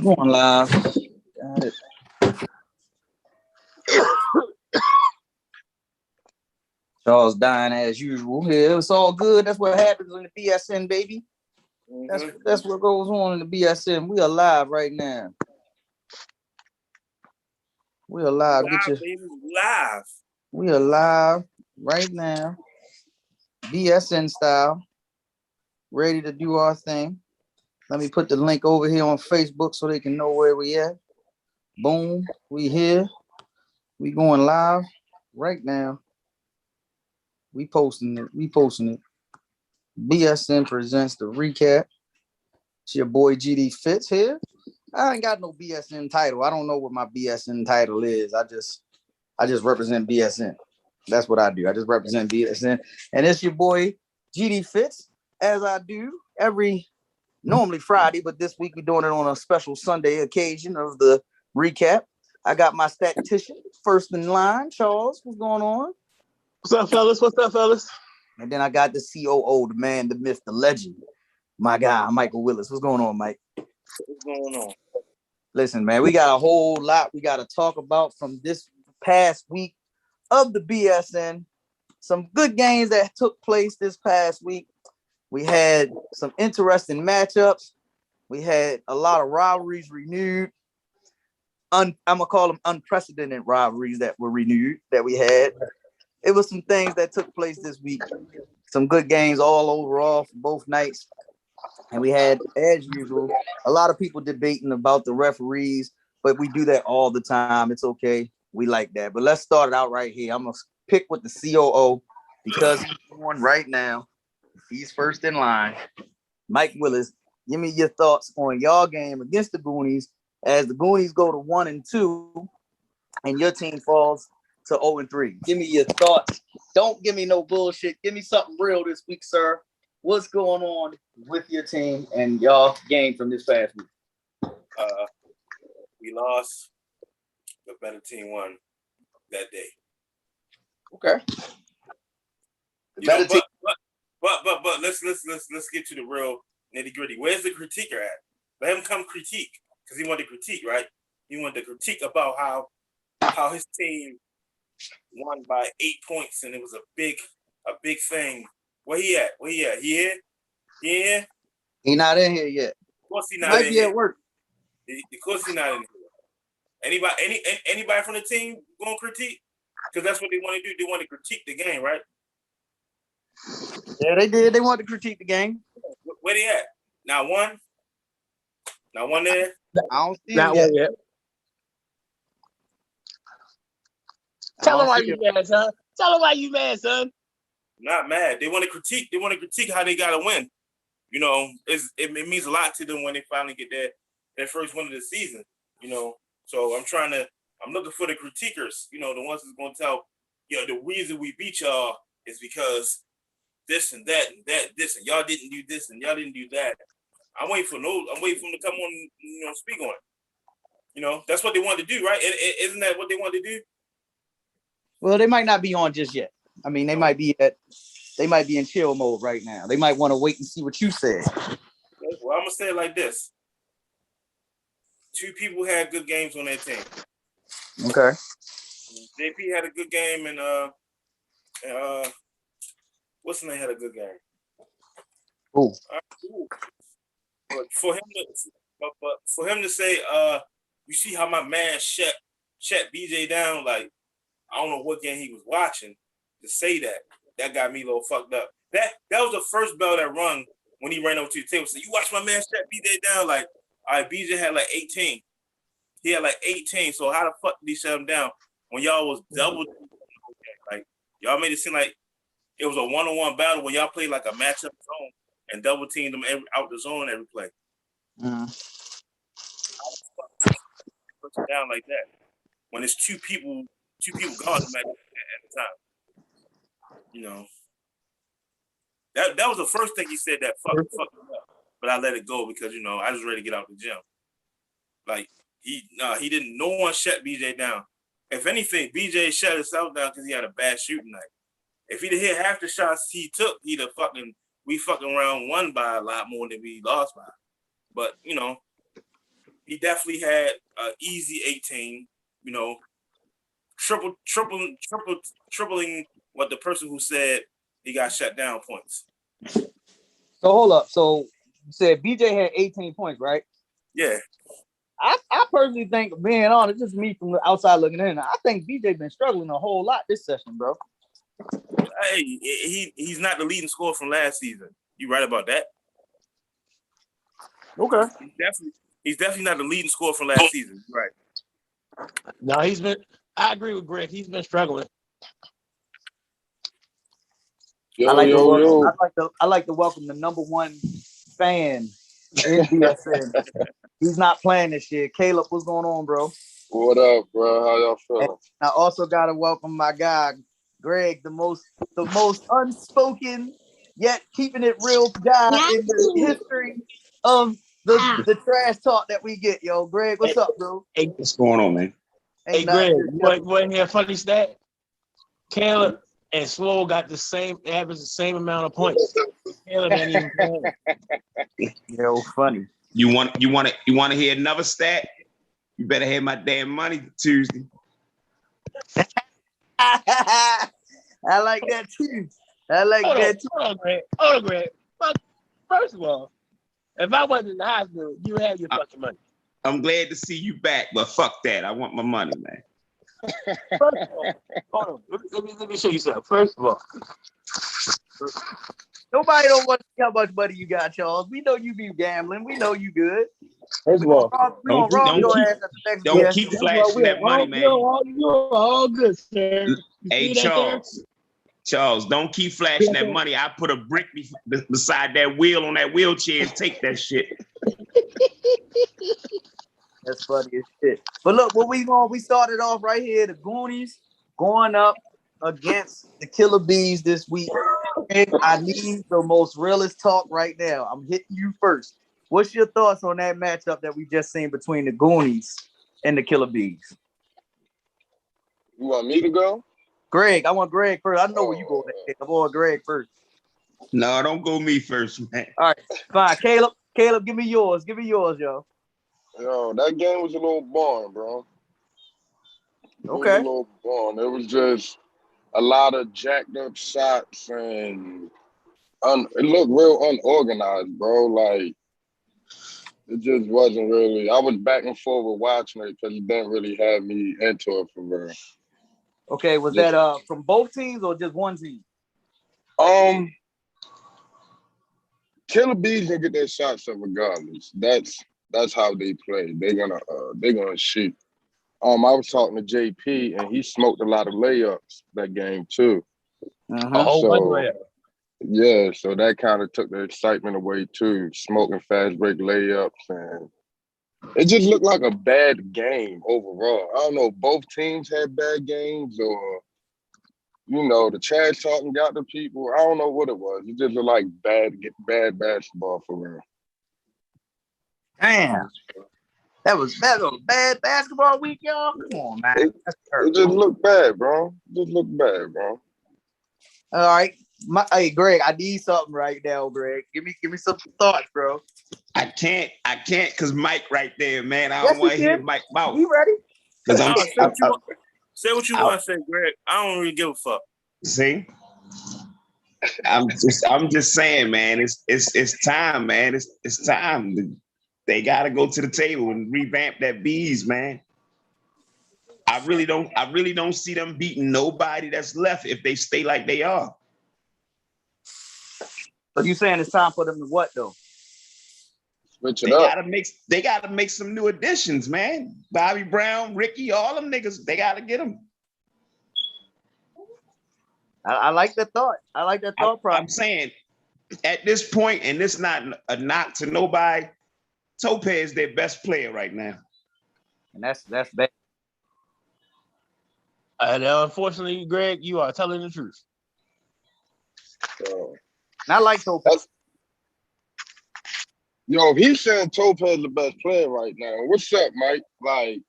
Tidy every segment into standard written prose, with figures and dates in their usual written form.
Going live. Got it. Charles dying as usual. Yeah, it's all good. That's what happens in the BSN, baby. That's what goes on in the BSN. We are live right now. We are live. Live. We are live right now. BSN style. Ready to do our thing. Let me put the link over here on Facebook so they can know where we at. Boom. We here. We going live right now. We posting it. BSN presents the recap. It's your boy GD Fitz here. I ain't got no BSN title. I don't know what my BSN title is. I just represent BSN. That's what I do. I just represent BSN. And it's your boy GD Fitz, as I do normally Friday, but this week we're doing it on a special Sunday occasion of the recap. I got my statistician first in line. Charles, what's going on? What's up, fellas? And then I got the COO, the man, the myth, the legend, my guy, Michael Willis. What's going on, Mike? What's going on? Listen, man, we got a whole lot we got to talk about from this past week of the BSN. Some good games that took place this past week. We had some interesting matchups. We had a lot of rivalries renewed. I'm going to call them unprecedented rivalries that were renewed that we had. It was some things that took place this week. Some good games all overall for both nights. And we had, as usual, a lot of people debating about the referees, but we do that all the time. It's okay. We like that. But let's start it out right here. I'm going to pick with the COO because he's on right now. He's first in line. Mike Willis, give me your thoughts on y'all game against the Goonies as the Goonies go to 1-2 and your team falls to 0-3. Give me your thoughts. Don't give me no bullshit. Give me something real this week, sir. What's going on with your team and y'all game from this past week? We lost. The better team won that day. Okay. But let's get to the real nitty gritty. Where's the critiquer at? Let him come critique because he wanted to critique, right? He wanted to critique about how his team won by 8 points and it was a big thing. Where he at? He here? He not in here yet. Of course he not in here. At work. Of course he not in here. Anybody from the team gonna critique? Because that's what they want to do. They want to critique the game, right? Yeah, they did. They wanted to critique the game. Where they at? Not one there. I don't see Not one yet. Tell them why you mad, son. Tell them why you mad, son. Not mad. They want to critique. They want to critique how they gotta win. You know, it means a lot to them when they finally get their first win of the season. You know, so I'm looking for the critiquers. You know, the ones that's gonna tell, the reason we beat y'all is because this and that and this and y'all didn't do this and y'all didn't do that. I'm waiting for them to come on, speak on it. You know, that's what they want to do, right? Isn't that what they want to do? Well, they might not be on just yet. I mean, they might be in chill mode right now. They might want to wait and see what you said. Well, I'm gonna say it like this: 2 people had good games on their team. Okay. JP had a good game, and what's the name had a good game? Ooh. But for him to say, you see how my man shut BJ down, like I don't know what game he was watching to say that got me a little fucked up. That was the first bell that rung when he ran over to the table. So you watch my man shut BJ down, like, all right, BJ had like 18. He had like 18. So how the fuck did he shut him down when y'all was double? Like y'all made it seem like it was a one-on-one battle when y'all played like a matchup zone and double teamed them out the zone every play. Mm-hmm. Puts it down like that when it's two people guarding him at the time. You know, that was the first thing he said that fucked me up. But I let it go because I was ready to get out the gym. Like he didn't. No one shut BJ down. If anything, BJ shut himself down because he had a bad shooting night. If he'd have hit half the shots he took, we fucking round won by a lot more than we lost by. But he he definitely had an easy 18. You know, tripling what the person who said he got shut down points. So hold up. So you said BJ had 18 points, right? Yeah. I personally think, being honest, just me from the outside looking in, I think BJ been struggling a whole lot this session, bro. Hey, he's not the leading scorer from last season. You right about that? Okay. He's definitely not the leading scorer from last season. Right. No, I agree with Greg. He's been struggling. I like to welcome the number one fan in BSN. He's not playing this year. Caleb, what's going on, bro? What up, bro? How y'all feeling? And I also gotta welcome my guy, Greg, the most unspoken yet keeping it real guy in the history of the trash talk that we get, yo. Greg, what's up, bro? Hey, what's going on, man? Hey, Greg, you want to hear a funny stat? Caleb and Slow got the same amount of points. Caleb ain't even playing. Yo, funny. You want to hear another stat? You better have my damn money Tuesday. I like that too. Hold on, Greg. First of all, if I wasn't in the hospital, you would have your fucking money. I'm glad to see you back, but fuck that. I want my money, man. First of all, hold on. Let me show you something. First of all, nobody don't want to see how much money you got, Charles. We know you be gambling. We know you good. first of all, don't keep flashing that money, man. You're all good, sir. Hey, Charles, don't keep flashing that money. I put a brick beside that wheel on that wheelchair and take that shit. That's funny as shit. But look, we started off right here. The Goonies going up against the Killer Bees this week. I need the most realest talk right now. I'm hitting you first. What's your thoughts on that matchup that we just seen between the Goonies and the Killer Bees? You want me to go? Greg, I want Greg first. I know where you go. I want Greg first. No, don't go me first, man. All right, fine. Caleb, give me yours. Give me yours, yo. Yo, that game was a little boring, bro. Okay. It was a little boring. It was just a lot of jacked up shots and it looked real unorganized, bro. Like, it just wasn't really. I was back and forth watching it because it didn't really have me into it for real. Okay, was that from both teams or just one team? Killer Bees gonna get their shots up regardless. That's how they play. They're gonna shoot. I was talking to JP and he smoked a lot of layups that game too. Yeah, so that kind of took the excitement away too. Smoking fast break layups, and it just looked like a bad game overall. I don't know if both teams had bad games or, the trash talking got the people. I don't know what it was. It just looked like bad basketball for real. Damn. That was a bad basketball week, y'all. Come on, man. It just looked bad, bro. All right. Hey, Greg, I need something right now, Greg. Give me some thoughts, bro. I can't because Mike right there, man. I don't want to hear Mike mouth. You ready? Because say what you want to say, Greg. I don't really give a fuck. See? I'm just saying, man. It's time, man. It's time. They gotta go to the table and revamp that Bees, man. I really don't see them beating nobody that's left if they stay like they are. So you saying it's time for them to what though? Switch it up. They gotta make some new additions, man. Bobby Brown, Ricky, all them niggas, they gotta get them. I like that thought. I like that thought process. I'm saying at this point, and it's not a knock to nobody, Topaz is their best player right now. And that's bad. And unfortunately, Greg, you are telling the truth. And I like Topaz. Yo, he's saying Topaz the best player right now. What's up, Mike? Like,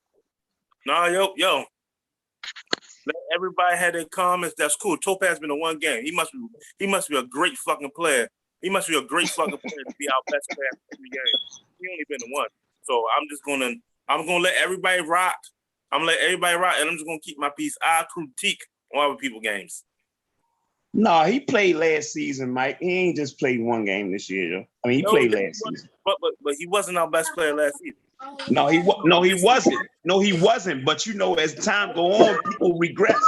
nah, yo. Let everybody have their comments. That's cool. Topaz been in one game. He must be a great fucking player. He must be a great fucking player to be our best player in 3 games. He only been in one. So I'm gonna let everybody rock. I'm gonna let everybody rock, and I'm just gonna keep my peace. I critique on other people games. No, he played last season, Mike. He ain't just played one game this year. Yo. I mean, he played last season. But he wasn't our best player last season. No, he wasn't. No, he wasn't. But you know, as time go on, people regress.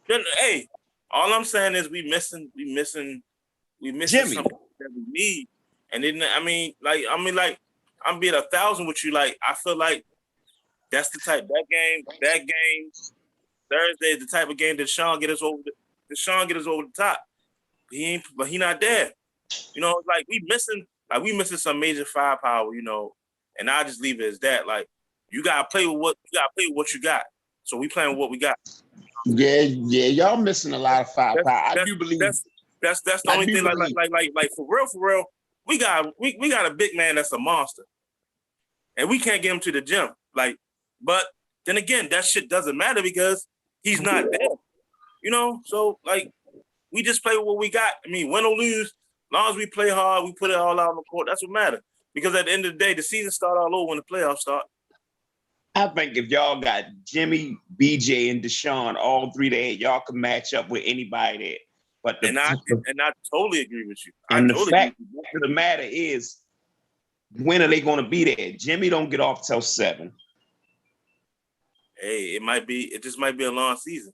Then, hey, all I'm saying is we missing Jimmy. something that we need. And then I'm being 1,000 with you. Like, I feel like that's the type that game Thursday is the type of game that Sean get us over the top. But he not there. You know, like we missing some major firepower, you know, and I just leave it as that. Like, you gotta play with what you got. So we playing with what we got. Yeah, y'all missing a lot of firepower. I do believe that's the only thing. Like for real, we got a big man that's a monster, and we can't get him to the gym. Like, but then again, that shit doesn't matter because he's not there. You know, so like we just play with what we got. I mean, win or lose, as long as we play hard, we put it all out on the court. That's what matters. Because at the end of the day, the season start all over when the playoffs start. I think if y'all got Jimmy, BJ, and Deshaun, all three there, y'all can match up with anybody there. But I totally agree with you. And the fact of the matter is, when are they going to be there? Jimmy don't get off till 7. Hey, it just might be a long season,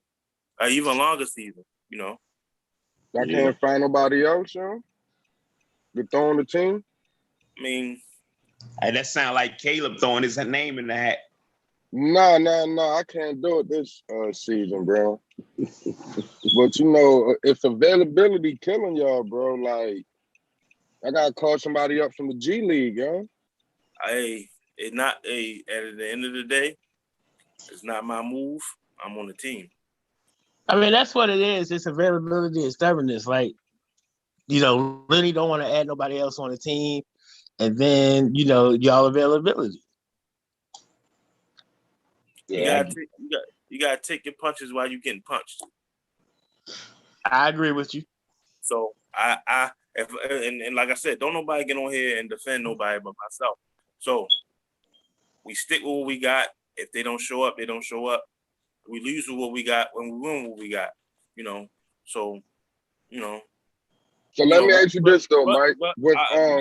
even longer season. You know. I can't find nobody else, yo. To throw on the team. I mean, hey, that sound like Caleb throwing his name in the hat. No, I can't do it this season, bro. But you know, if availability killing y'all, bro, like I gotta call somebody up from the G League, yo. At the end of the day, it's not my move. I'm on the team. I mean, that's what it is. It's availability and stubbornness. Like, you know, really don't want to add nobody else on the team. And then, you know, y'all availability. Yeah. You gotta take your punches while you're getting punched. I agree with you. So and like I said, don't nobody get on here and defend nobody but myself. So we stick with what we got. If they don't show up, they don't show up. We lose with what we got when we win what we got. You know. So, you know. So let me ask you this though, Mike.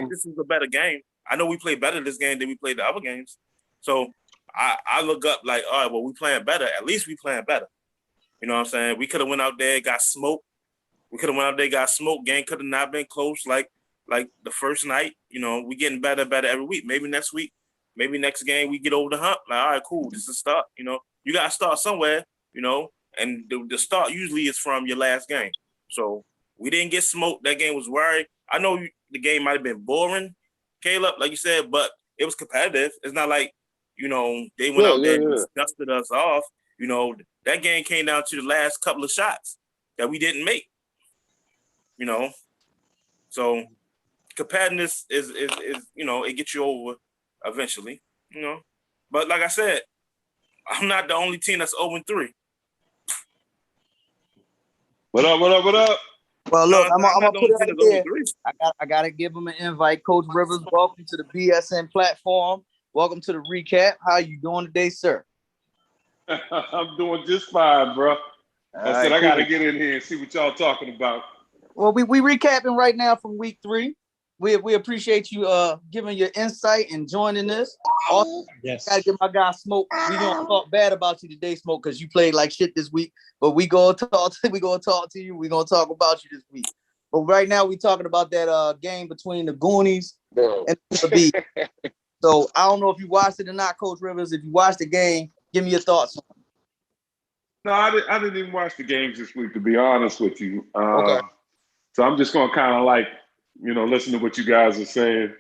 This is a better game. I know we played better this game than we played the other games. So I look up like, all right, well, we playing better. At least we playing better. You know what I'm saying? We could have went out there, got smoked. Game could have not been close like the first night. You know, we getting better every week. Maybe next week, maybe next game we get over the hump. Like, all right, cool. This is a start. You know, you got to start somewhere, you know, and the start usually is from your last game. So we didn't get smoked. That game was worried. I know the game might have been boring, Caleb, like you said, but it was competitive. It's not like, you know, they went out there and dusted us off. You know, that game came down to the last couple of shots that we didn't make. You know, so competitiveness is you know, it gets you over eventually. You know, but like I said, I'm not the only team that's 0-3. What up? Well, look, I'm gonna put it right there. I gotta give him an invite. Coach Rivers, welcome to the BSN platform. Welcome to the recap. How you doing today, sir? I'm doing just fine, bro. I got to get in here and see what y'all talking about. Well, we recapping right now from week 3. We appreciate you giving your insight and joining us. Also, yes. Gotta give my guy Smoke. We gonna talk bad about you today, Smoke, because you played like shit this week. But we gonna talk to you. We gonna talk about you this week. But right now we talking about that game between the Goonies and the Bees. So I don't know if you watched it or not, Coach Rivers. If you watched the game, give me your thoughts. No, I didn't even watch the games this week, to be honest with you. Okay. So I'm just gonna kind of like, you know, listen to what you guys are saying.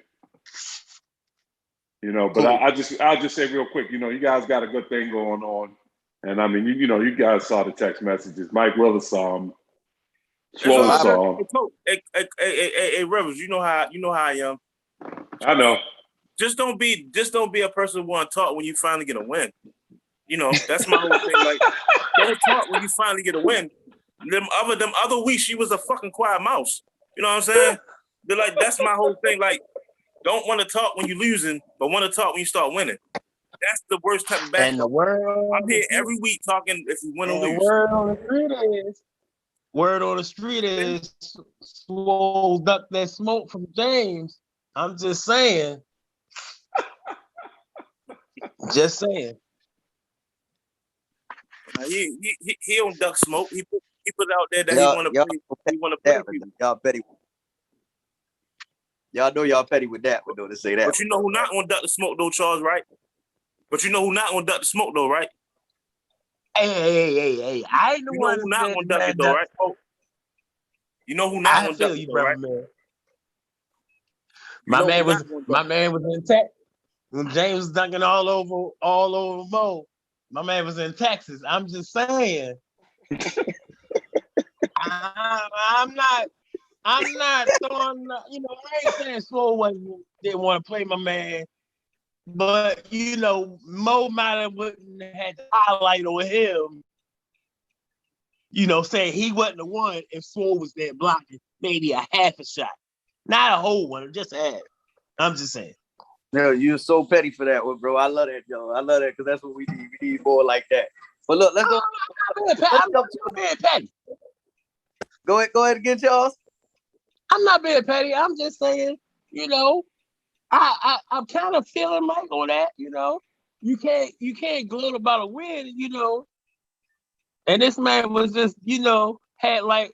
You know, but cool. I'll just say real quick, you know, you guys got a good thing going on. And I mean, you know, you guys saw the text messages. Mike Willis saw them. Swole saw them. Hey, Rivers, you know how I am. I know. Just don't be a person who want to talk when you finally get a win. You know, that's my whole thing. Like, don't talk when you finally get a win. Them other weeks, she was a fucking quiet mouse. You know what I'm saying? But like, that's my whole thing. Like, don't want to talk when you're losing, but want to talk when you start winning. That's the worst type of basketball. And the word I'm here every week talking if we win or lose. Word on the street is Swole duck that smoke from James. I'm just saying. Just saying. He don't duck smoke. He put out there that he want to play. He want to play people. Y'all petty. Y'all know y'all petty with that. But don't say that. But you know who not gonna duck the smoke though, Charles, right? But you know who not gonna duck the smoke though, right? Hey. I ain't the one who not gonna duck it though, right? Oh. You know who not gonna duck it though, right? My man was in Texas. When James was dunking all over Mo, my man was in Texas. I'm just saying. I'm not throwing, I ain't saying Swole didn't want to play my man, but Mo might have had to highlight on him, saying he wasn't the one if Swole was there blocking maybe a half a shot, not a whole one, just a half. I'm just saying. No, you're so petty for that one, bro. I love that, yo. I love that because that's what we need. We need more like that. But look, let's go. I'm not being petty. Go ahead again, Charles. I'm not being petty. I'm just saying, I'm kind of feeling Mike on that. You can't gloat about a win. And this man was just, had like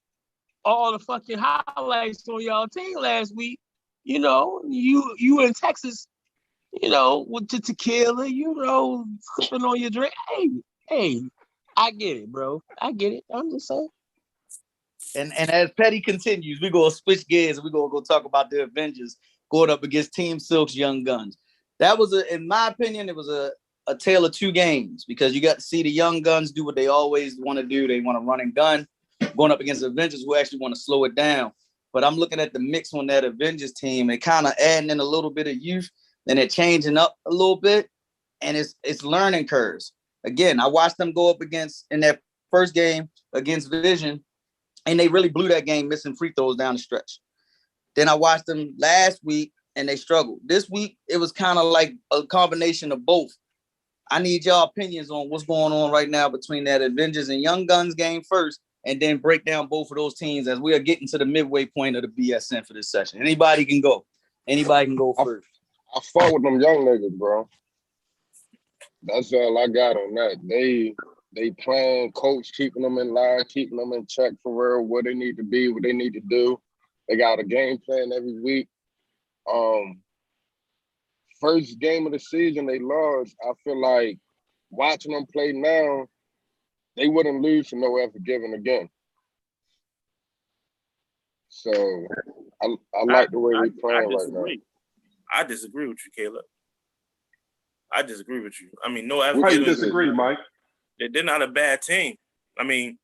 all the fucking highlights on y'all team last week. You in Texas. With the tequila, sipping on your drink. Hey, I get it, bro. I get it. I'm just saying. And as Petty continues, we're going to switch gears and we're going to go talk about the Avengers going up against Team Silk's Young Guns. That was, in my opinion, it was a tale of two games because you got to see the Young Guns do what they always want to do. They want to run and gun, going up against the Avengers who actually want to slow it down. But I'm looking at the mix on that Avengers team and kind of adding in a little bit of youth. Then they're changing up a little bit, and it's learning curves. Again, I watched them go up against in that first game against Vision, and they really blew that game, missing free throws down the stretch. Then I watched them last week, and they struggled. This week, it was kind of like a combination of both. I need y'all opinions on what's going on right now between that Avengers and Young Guns game first, and then break down both of those teams as we are getting to the midway point of the BSN for this session. Anybody can go. Anybody can go first. I fought with them young niggas, bro. That's all I got on that. They playing, coach keeping them in line, keeping them in check for real, where they need to be, what they need to do. They got a game plan every week. First game of the season they lost. I feel like watching them play now, they wouldn't lose to no ever given again. So I like the way they playing right now. I disagree with you, Caleb. I disagree with you. I mean, no. Why you disagree, Mike? They're not a bad team. I mean,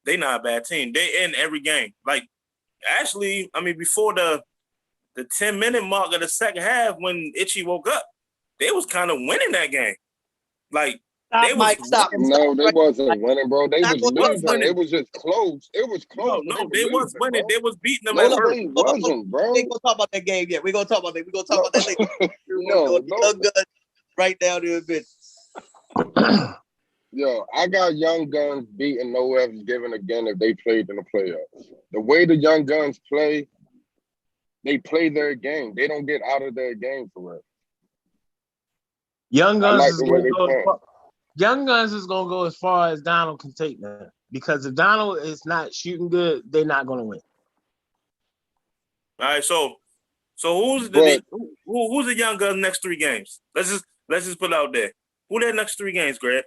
they're not a bad team. They in every game. Like, actually, I mean, before the 10-minute mark of the second half, when Itchy woke up, they was kind of winning that game. Like, Stop. No, they wasn't winning, bro. They was losing. It was just close. It was close. No, they was winning. Bro. They was beating them No, at first. they wasn't, bro. We ain't gonna talk about that game yet. We're gonna talk about that. We're gonna talk about that later. No. Young Guns right down there a bit. Yo, I got Young Guns beating no F's given again if they played in the playoffs. The way the Young Guns play, they play their game. They don't get out of their game for real. Young Guns is gonna go as far as Donald can take them. Because if Donald is not shooting good, they're not gonna win. All right, so who's the Young Guns next 3 games? Let's just put it out there. Who their next 3 games, Greg?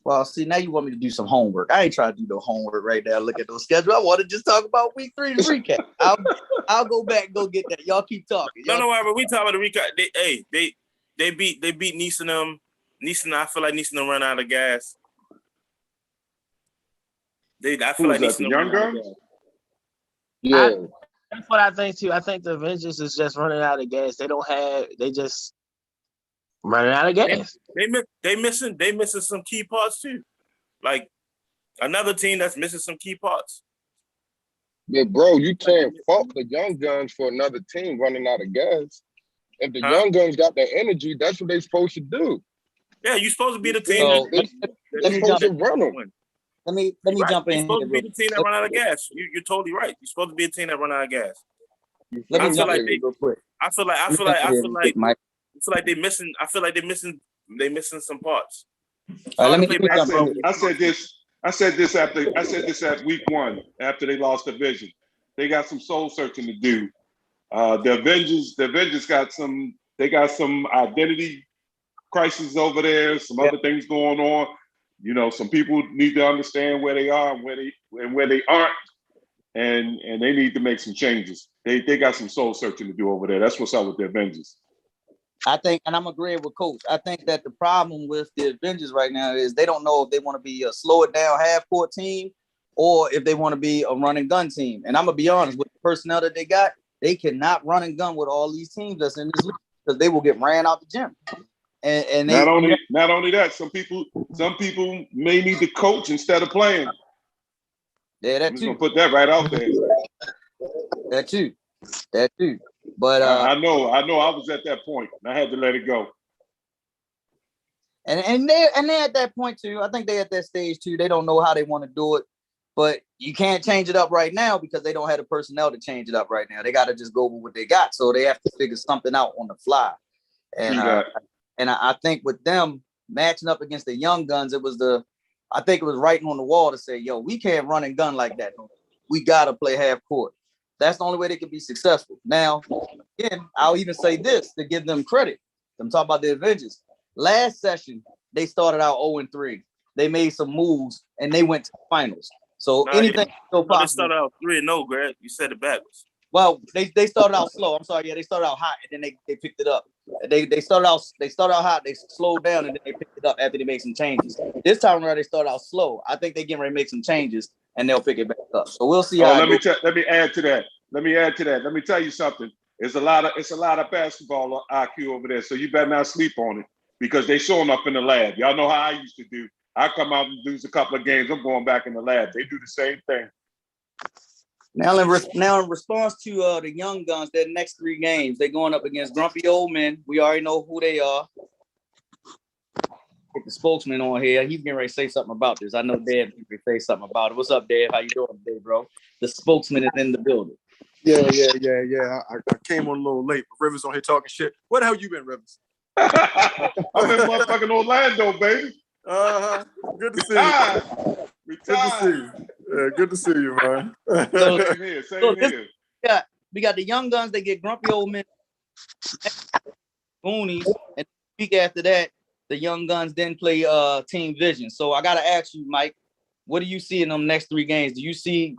Well, see, now you want me to do some homework. I ain't trying to do no homework right now. Look at those schedules. I want to just talk about week 3 to recap. I'll go back and go get that. Y'all keep talking. No, but we talk about the recap. They beat Neeson them. Neeson, I feel like Neeson run out of gas. I feel like Neeson Young Guns. Yeah. That's what I think too. I think the Avengers is just running out of gas. They just running out of gas. They missing some key parts too. Like another team that's missing some key parts. But bro, you can't fault the young guns for another team running out of gas. If the young guns got that energy, that's what they're supposed to do. Yeah, you're supposed to be the team. So They're supposed to run them. Let me jump in You're supposed here. to be the team that run out of gas. You're totally right. You're supposed to be a team that run out of gas. Let me I feel jump like in here real quick. I feel like they're missing. I feel like they're missing some parts. Let me jump in. I said this at week 1 after they lost the division. They got some soul searching to do. The Avengers got some identity crisis over there, some other things going on. You know, some people need to understand where they are and where they aren't, and they need to make some changes. They got some soul searching to do over there. That's what's up with the Avengers. I think, and I'm agreeing with Coach, I think that the problem with the Avengers right now is they don't know if they want to be a slow it down half-court team or if they want to be a run and gun team. And I'm going to be honest, with the personnel that they got, they cannot run and gun with all these teams that's in this league because they will get ran out the gym. And not only that, some people may need to coach instead of playing. Yeah, that I'm just too. gonna put that right out there. That too. But I know. I was at that point. I had to let it go. And they're at that point too. I think they're at that stage too. They don't know how they want to do it, but you can't change it up right now because they don't have the personnel to change it up right now. They got to just go with what they got. So they have to figure something out on the fly. And I think with them matching up against the young guns, I think it was writing on the wall to say, yo, we can't run and gun like that. We got to play half court. That's the only way they can be successful. Now, again, I'll even say this to give them credit. I'm talking about the Avengers. Last session, they started out 0-3. They made some moves, and they went to the finals. So anything still possible. They started out 3-0, Greg. You said it backwards. Well, they started out slow. I'm sorry. Yeah, they started out hot, and then they picked it up. They started out hot. They slowed down, and then they picked it up after they made some changes. This time around, they started out slow. I think they're getting ready to make some changes, and they'll pick it back up. So we'll see how. Let me add to that. Let me tell you something. It's a lot of basketball IQ over there. So you better not sleep on it because they showing up in the lab. Y'all know how I used to do. I come out and lose a couple of games. I'm going back in the lab. They do the same thing. Now in response to the young guns, their next 3 games, they're going up against grumpy old men. We already know who they are. Get the spokesman on here. He's getting ready to say something about this. I know Dave can say something about it. What's up, Dave? How you doing today, bro? The spokesman is in the building. Yeah. I came on a little late, but Rivers on here talking shit. Where the hell you been, Rivers? I'm in motherfucking Orlando, baby. Good to see you. Good to see you. Yeah, good to see you, man. Same here. We got the young guns. They get grumpy old men, Goonies, and the week after that, the young guns then play Team Vision. So I gotta ask you, Mike, what do you see in them next 3 games?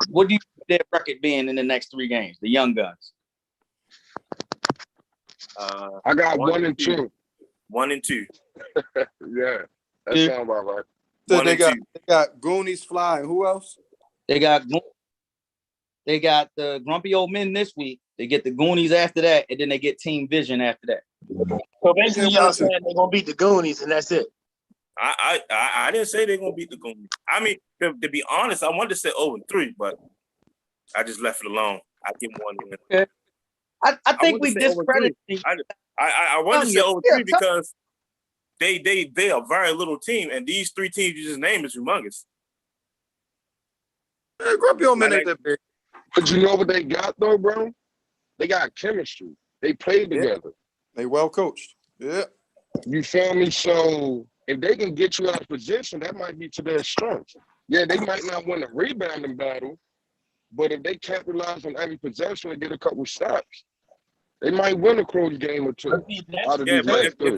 What do you see their record being in the next 3 games? The young guns. I got 1 and 2. 1 and 2. Yeah, that sounds about right. So they got Goonies, Fly, and who else? They got the grumpy old men this week. They get the Goonies after that, and then they get Team Vision after that. So basically, y'all saying they're gonna beat the Goonies, and that's it. I didn't say they're gonna beat the Goonies. I mean, to be honest, I wanted to say 0-3, but I just left it alone. I give 1 win. Okay. I think we discredited. I wanted to say 0-3 because they are a very little team, and these 3 teams you just named is humongous. Grumpy old men ain't that big. But you know what they got though, bro? They got chemistry. They play together. They well coached. Yeah. You feel me? So if they can get you out of position, that might be to their strength. Yeah, they might not win a rebounding battle, but if they capitalize on every possession and get a couple stops, they might win a close game or 2 out of these last 3.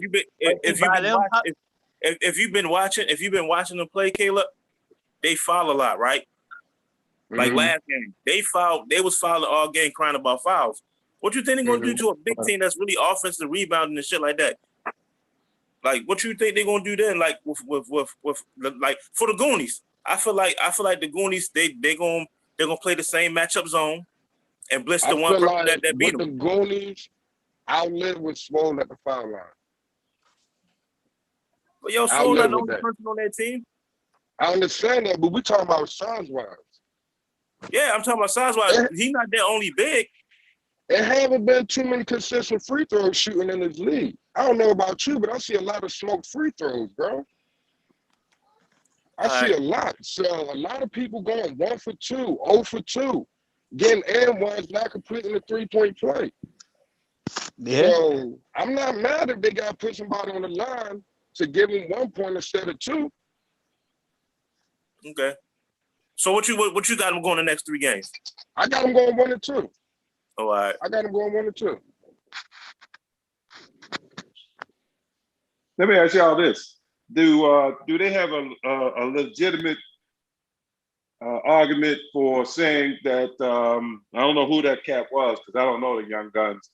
If you've been watching them play, Caleb, they foul a lot, right? Like last game, they was fouling all game, crying about fouls. What you think they're gonna do to a big team that's really offensive rebounding and shit like that? Like, what you think they're gonna do then? Like with like for the Goonies, I feel like the Goonies they're gonna play the same matchup zone and blitz the one person that beat them. The Goonies, I'll live with Swole at the foul line. But yo, Swole not the only person on that team. I understand that, but we talking about size wise. Yeah, I'm talking about size-wise. He's not that only big. There haven't been too many consistent free throws shooting in this league. I don't know about you, but I see a lot of smoked free throws, bro. I see a lot. So a lot of people going 1 for 2, 0 for 2, getting and ones, not completing the 3-point play. Yeah. So I'm not mad if they got to put somebody on the line to give him 1 point instead of 2. Okay. So what you got him going the next 3 games? I got him going 1 and 2. Oh, all right. I got him going 1 and 2. Let me ask y'all this: Do they have a legitimate argument for saying that? I don't know who that cat was because I don't know the Young Guns,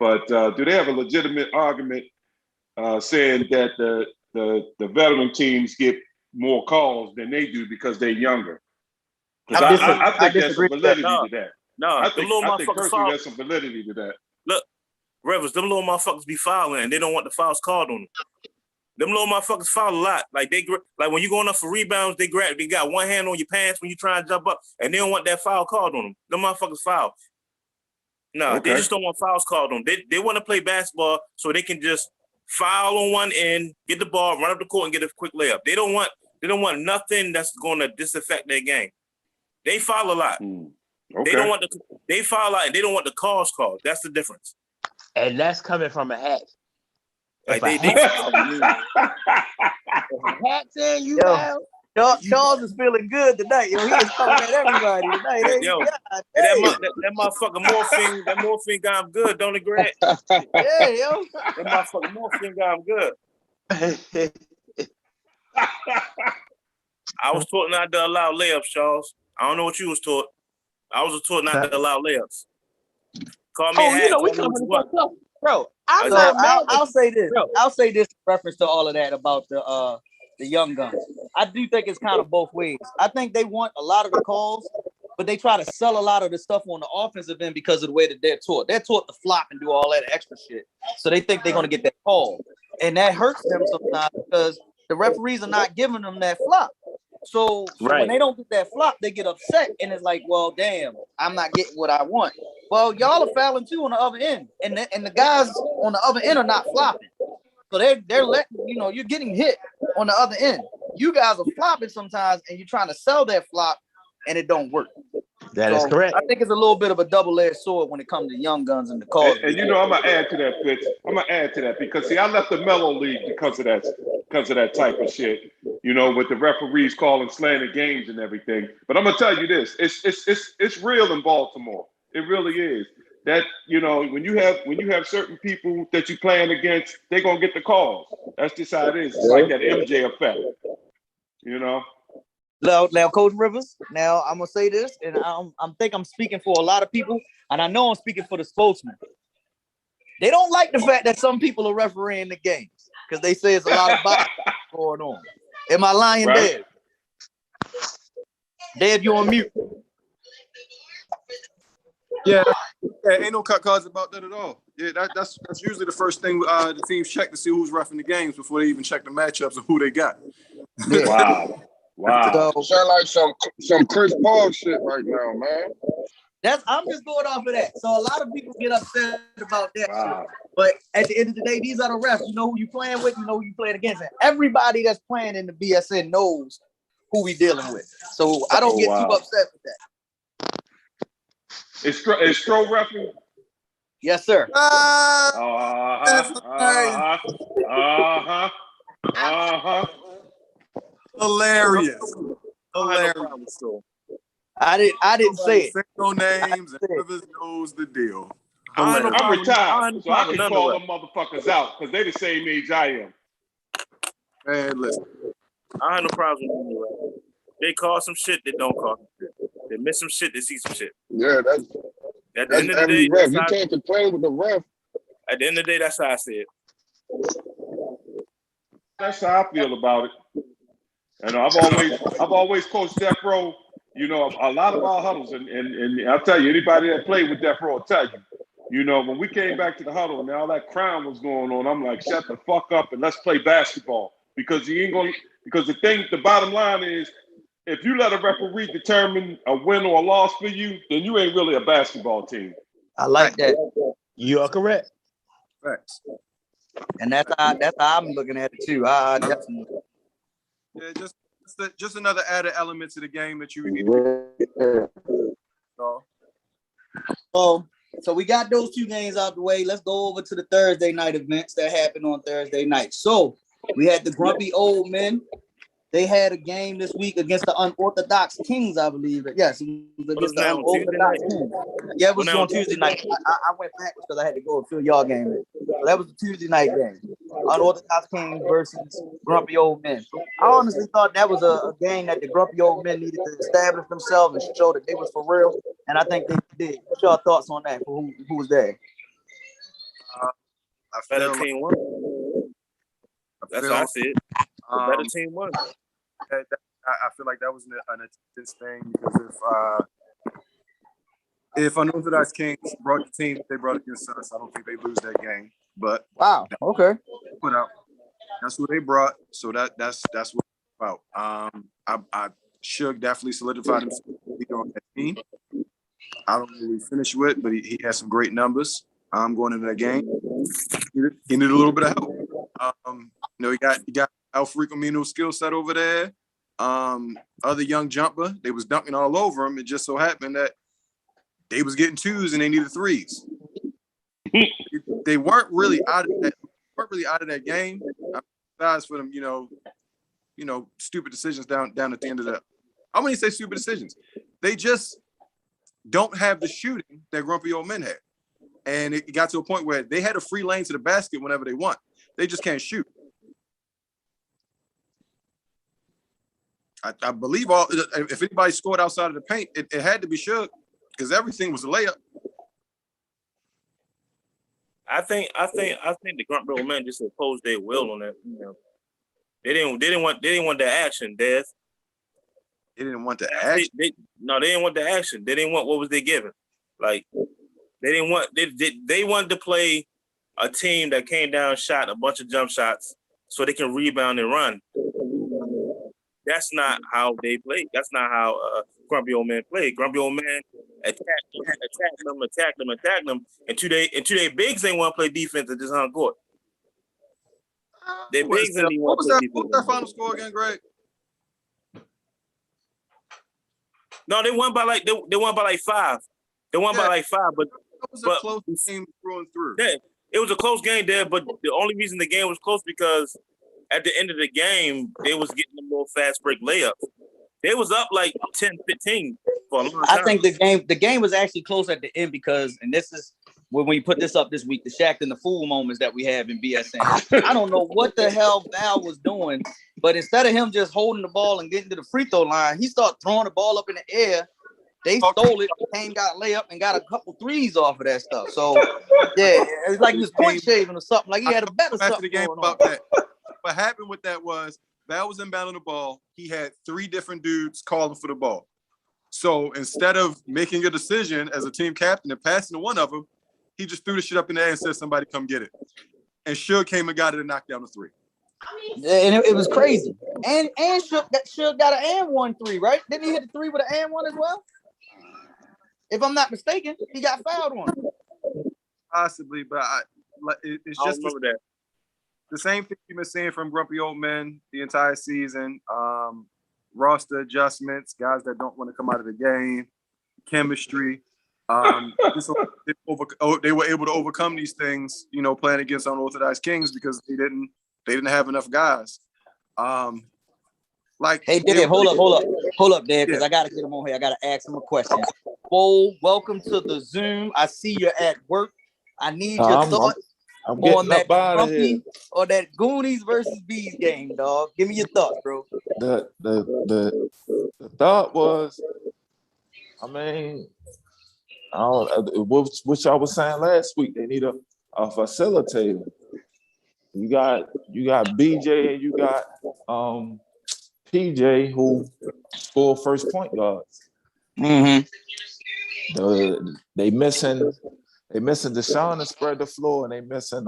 but do they have a legitimate argument saying that the veteran teams get more calls than they do because they're younger? Because I think there's some validity to that. No, I think motherfuckers personally there's some validity to that. Look, Rivers, them little motherfuckers be fouling and they don't want the fouls called on them. Them little motherfuckers foul a lot. Like when you going up for rebounds, they got one hand on your pants when you try and jump up, and they don't want that foul called on them. Them motherfuckers foul. No, Okay. They just don't want fouls called on them. They want to play basketball so they can just foul on one end, get the ball, run up the court, and get a quick layup. They don't want nothing that's going to disaffect their game. They foul a lot. Okay. They foul a lot, and they don't want the calls called. That's the difference. And that's coming from a hat. Like If they hat's in you Yo, now. Charles is feeling good tonight. Yo, he is coming at everybody tonight. Hey, Yo, God, that motherfucker morphine got him good, don't it, Greg? yeah, yo. That motherfucker morphine got him good. I was taught not to allow layups, Charles. I don't know what you was taught. I was taught not to allow layups. Call me a hat. We come from the bro. I'm So not mad. I'll say this. Bro. I'll say this in reference to all of that about the Young Guns. I do think it's kind of both ways. I think they want a lot of the calls, but they try to sell a lot of the stuff on the offensive end because of the way that they're taught. They're taught to flop and do all that extra shit. So they think they're going to get that call. And that hurts them sometimes because the referees are not giving them that flop. So when they don't get that flop, they get upset. And it's like, well, damn, I'm not getting what I want. Well, y'all are fouling too on the other end. And the guys on the other end are not flopping. So they're letting, you're getting hit on the other end. You guys are flopping sometimes and you're trying to sell that flop and it don't work. That is correct. I think it's a little bit of a double-edged sword when it comes to Young Guns and the calls. And I'm gonna add to that, Fitz. I'm gonna add to that because I left the Mellow League because of that type of shit. With the referees calling slanted games and everything. But I'm gonna tell you this: it's real in Baltimore. It really is. That when you have certain people that you're playing against, they're gonna get the calls. That's just how it is. It's like that MJ effect. Now, Coach Rivers. Now I'm gonna say this, and I'm speaking for a lot of people, and I know I'm speaking for the spokesman. They don't like the fact that some people are refereeing the games because they say it's a lot of bias going on. Am I lying, right? Dave, you on mute? Yeah, ain't no cut cards about that at all. Yeah, that's usually the first thing the teams check to see who's reffing the games before they even check the matchups and who they got. Yeah. Wow. So, sound like some Chris Paul shit right now, man. I'm just going off of that. So a lot of people get upset about that Wow. shit. But at the end of the day, these are the refs. You know who you playing with, you know who you playing against. And everybody that's playing in the BSN knows who we dealing with. So I don't get too upset with that. Is Stro reffing? Yes, sir. Hilarious. I didn't say it. Say no names and Rivers knows the deal. I'm retired, so I can call them motherfuckers out because they the same age I am. Man, listen. I have no problem with them. They call some shit, they don't call some shit. They miss some shit, they see some shit. Yeah, that's at the end of the every day, ref. You can't complain with the ref. At the end of the day, that's how I see it. That's how I feel about it. And I've always coached Death Row. A lot of our huddles, and I'll tell you, anybody that played with Death Row will tell you. When we came back to the huddle and all that crime was going on, I'm like, shut the fuck up and let's play basketball because you ain't gonna. Because the bottom line is, if you let a referee determine a win or a loss for you, then you ain't really a basketball team. I like that, You are correct. Facts. and that's how I'm looking at it too. I definitely. Yeah, just another added element to the game that you need Yeah. to. So we got those two games out the way. Let's go over to the Thursday night events that happened on Thursday night. So we had the Grumpy Old Men. They had a game this week against the Unorthodox Kings, I believe. Yes, it was against the Unorthodox Kings. Yeah, it was on Tuesday night. I went back because I had to go to a y'all game. So that was the Tuesday night game. Unorthodox Kings versus Grumpy Old Men. I honestly thought that was a game that the Grumpy Old Men needed to establish themselves and show that they was for real. And I think they did. What's your thoughts on that? Who was there? I Better feel team won. That's how I see it. The better team won. I feel like that was an attendance thing because if Unorthodox Kings brought the team they brought against us, I don't think they lose that game. But Wow. Okay. put out that's who they brought, so that's what it's about. I Suge definitely solidified himself on that team. I don't know who he finished with, but he has some great numbers. Going into that game, he needed a little bit of help. He got Alfredo Mino's skill set over there. Other young jumper, they was dunking all over him. It just so happened that they was getting twos and they needed threes. They weren't really out of that game. Besides for them, stupid decisions down at the end of the. I'm gonna say stupid decisions. They just don't have the shooting that Grumpy Old Men had, and it got to a point where they had a free lane to the basket whenever they want. They just can't shoot. I believe if anybody scored outside of the paint, it had to be Suge because everything was a layup. I think the Grumpy Old Men just opposed their will on that. They didn't want the action, Des. They didn't want the action. They didn't want the action. They didn't want what was they given. Like they didn't want they wanted to play a team that came down, shot a bunch of jump shots so they can rebound and run. That's not how they played. That's not how Grumpy Old Men played. Grumpy Old Men attacked them, and today bigs ain't want to play defense and just hung court. Their bigs didn't want to play defense. What was that final score again, Greg? No, they won by like 5. They won by like 5, but that was a close game through and through. Yeah, it was a close game there, but the only reason the game was close because at the end of the game, they was getting them little fast break layups. They was up like 10-15 for a long time. I think the game was actually close at the end because, and this is when we put this up this week, the Shaq and the Fool moments that we have in BSN. I don't know what the hell Val was doing, but instead of him just holding the ball and getting to the free throw line, he started throwing the ball up in the air. They stole it. Kane got layup and got a couple threes off of that stuff. So yeah, it was like he was point shaving or something. Like he had a better something going on. That. What happened with that was Val was inbounding the ball. He had 3 different dudes calling for the ball. So instead of making a decision as a team captain and passing to one of them, he just threw the shit up in the air and said, "Somebody come get it." And Suge came and got it and knocked down the 3. And it was crazy. And Suge got an and 1 3, right? Didn't he hit the 3 with an and 1 as well? If I'm not mistaken, he got fouled on. Possibly, but it's just the same thing you've been seeing from Grumpy Old Men the entire season. Roster adjustments, guys that don't want to come out of the game, chemistry. They were able to overcome these things, playing against Unorthodox Kings because they didn't have enough guys. Hey, Dave, hold up, Dave, because I gotta get him on here. I gotta ask him a question. Whoa, welcome to the Zoom. I see you're at work. I need your thoughts on that Grumpy or that Goonies versus Bees game, dog. Give me your thoughts, bro. The thought was, what y'all was saying last week. They need a facilitator. You got BJ and you got PJ who score first point guards. Mm-hmm. They missing Deshaun to spread the floor, and they missing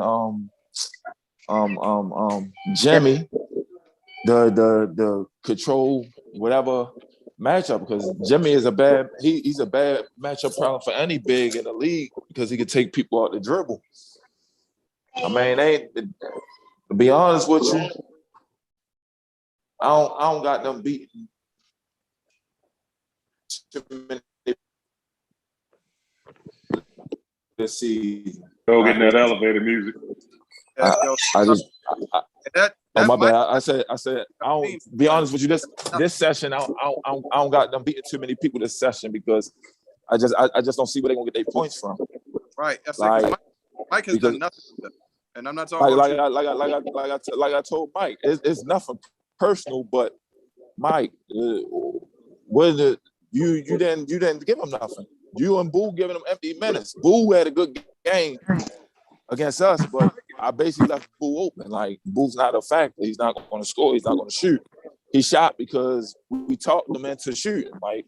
Jimmy, the control whatever matchup because Jimmy is a bad he's a bad matchup problem for any big in the league because he could take people out the dribble. I mean, to be honest with you, I don't got them beat too many this season. Go getting that elevator music. I oh my bad. I said I don't be honest with you. This session, I don't got them beating too many people this session because I just don't see where they're gonna get their points from. Right. That's like Mike has done nothing with them. And I'm not talking like I told Mike, it's nothing personal, but Mike, what is it? You didn't give him nothing. You and Boo giving him empty minutes. Boo had a good game against us, but I basically left Boo open. Like Boo's not a factor. He's not going to score. He's not going to shoot. He shot because we talked him into shooting. Like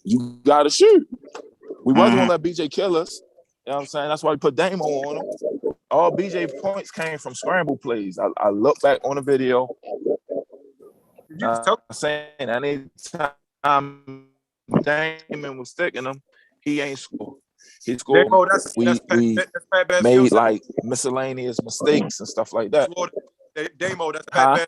you got to shoot. We wasn't going to let BJ kill us. You know what I'm saying? That's why we put Damo on him. All BJ points came from scramble plays. I look back on the video. I'm saying anytime Damon was sticking him, he ain't scored. He scored. We made like miscellaneous mistakes and stuff like that. Damo, that's bad.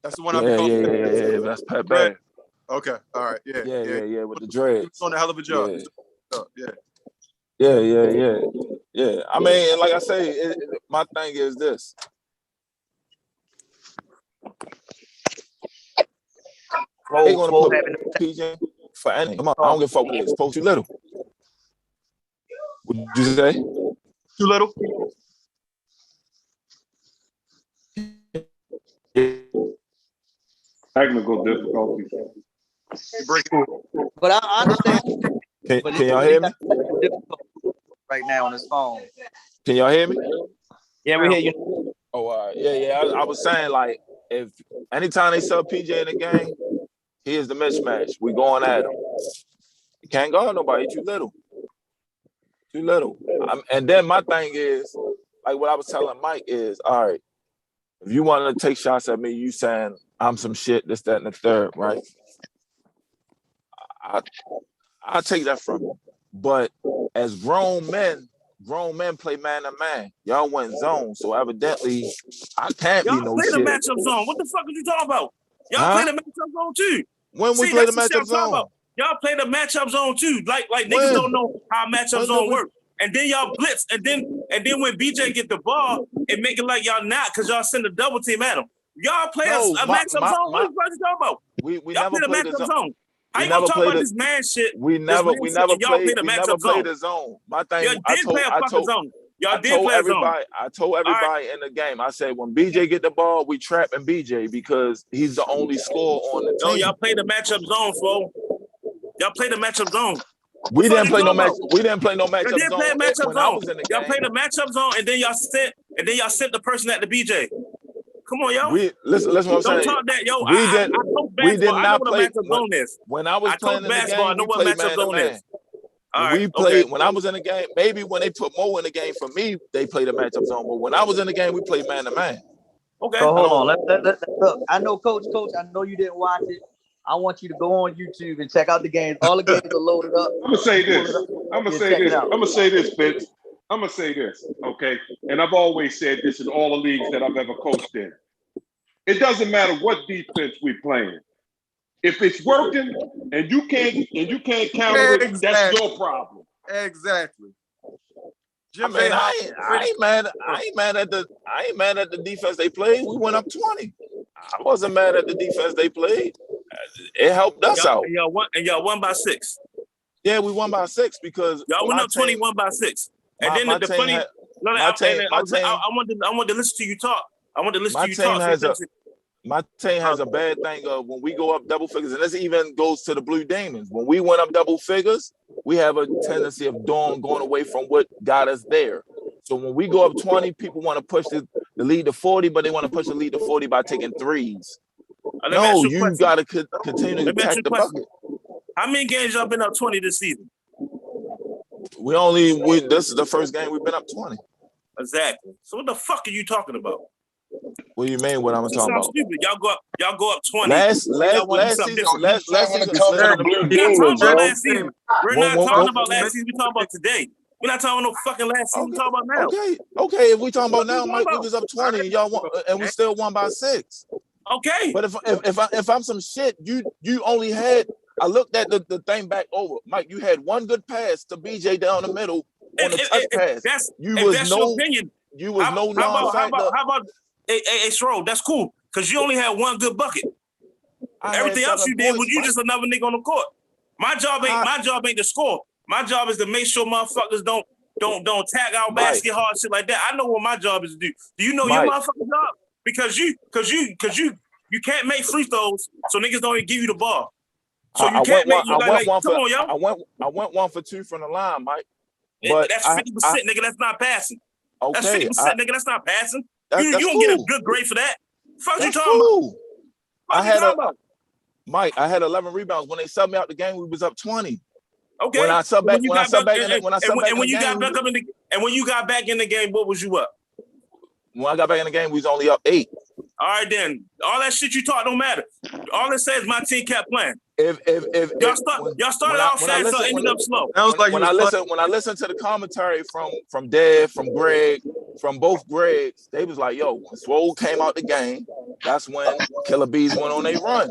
That's the one I'm calling. Yeah. That's Pat Bad. Okay. All right. Yeah. With the dreads. He's on a hell of a job. Yeah. I mean, like I say, my thing is this. They gonna put PJ for anything. Come on, I don't give a fuck what it is. Post too little. What did you say? Too little. Technical difficulties. But I understand. Can y'all hear me? Right now on his phone. Can y'all hear me? Yeah, we hear you. Oh, all right. Yeah. I was saying, like, if anytime they sub PJ in the game, here's the mismatch. We going at him. You can't guard nobody. Too little. And then my thing is, like what I was telling Mike is, all right, if you want to take shots at me, you saying I'm some shit, this, that, and the third, right? I'll take that from you. But as grown men play man to man. Y'all went zone, so evidently I can't be no shit. Y'all play the matchup zone. What the fuck are you talking about? Y'all play the matchup zone too. When we play the matchup zone? Y'all play the matchup zone too. Like niggas don't know how matchup zone works. And then y'all blitz, and then when BJ get the ball, it make it like y'all not because y'all send a double team at him. Y'all play a matchup zone. What are you talking about? Y'all play the matchup zone. How you gonna talk about this man shit? We never played the zone. My thing, Y'all did play a fucking zone. Y'all did play a zone. I told everybody in the game. I said when BJ get the ball, we trapping BJ because he's the only scorer on the team. No, y'all play the matchup zone, fo. Y'all play the matchup zone. We didn't play no match. We didn't play no matchup zone. Play a matchup when I was in the y'all game. played the matchup zone, and then y'all sent the person at the BJ. Come on, yo. Listen what I'm saying. Don't talk that, yo. We did not play. Zone is. When I was playing in the game, I know what matchup zone is. We played when I was in the game. Maybe when they put Mo in the game for me, they played a matchup zone. But when I was in the game, we played man to man. Okay. So hold on. Let's look. I know, Coach. I know you didn't watch it. I want you to go on YouTube and check out the games. All the games are loaded up. I'm gonna say this. I'm gonna say this, Vince. I'm gonna say this, okay? And I've always said this in all the leagues that I've ever coached in. It doesn't matter what defense we're playing. If it's working and you can't counter it, that's your problem. Exactly. Jimmy, I ain't mad at the defense they played. We went up 20. I wasn't mad at the defense they played. It helped us out. And y'all won by 6. Yeah, we won by 6 because y'all went up 21 by 6. And then the funny, I wanted to listen to you talk. My team has a bad thing of when we go up double figures, and this even goes to the Blue Demons. When we went up double figures, we have a tendency of going away from what got us there. So when we go up 20, people want to push the lead to 40, but they want to push the lead to 40 by taking threes. No, you got to continue to attack the bucket. How many games y'all been up 20 this season? This is the first game we've been up 20. Exactly. So what the fuck are you talking about? What do you mean? What I'm You talking sound about? stupid. Y'all go up 20. Last and y'all want to do last something season, different. last Having a season, color of Slim, the blue We're not demon, talking about bro. last season. We're When- not when- talking when- about last season. We're talking about today. We're not talking about no fucking last season. We're talking about now. okay. If we talking about What now, you Mike, we talking was up 20, and y'all won, and we still won by 6. Okay. But if I'm some shit, you only had. I looked at the thing back over, Mike. You had one good pass to BJ down the middle on the touch pass. That's You if was that's no, your opinion. you was no How non-factor. about hey Stroll, that's cool. Because you only had one good bucket. Everything else you did was you just another nigga on the court. My job ain't to score. My job is to make sure motherfuckers don't tag out basket hard shit like that. I know what my job is to do. Do you know your motherfucking job? Because you can't make free throws, so niggas don't even give you the ball. So you can't make you like come on, yo. I went 1 for 2 from the line, Mike. But that's 50%, nigga. That's not passing. That's 50%, nigga. That's not passing. You don't cool. get a good grade for that. Fuck That's you talking cool. about? I had Mike, I had 11 rebounds. When they subbed me out the game, we was up 20. Okay. When I subbed back, and when you got back in the game, what was you up? When I got back in the game, we was only up 8. All right, then. All that shit you talk don't matter. All it says my team kept playing. If y'all started off fast, so ended up slow. When I listened to the commentary from Dad, from Greg, from both Gregs, they was like, "Yo, when Swole came out the game, that's when Killer Bees went on a run."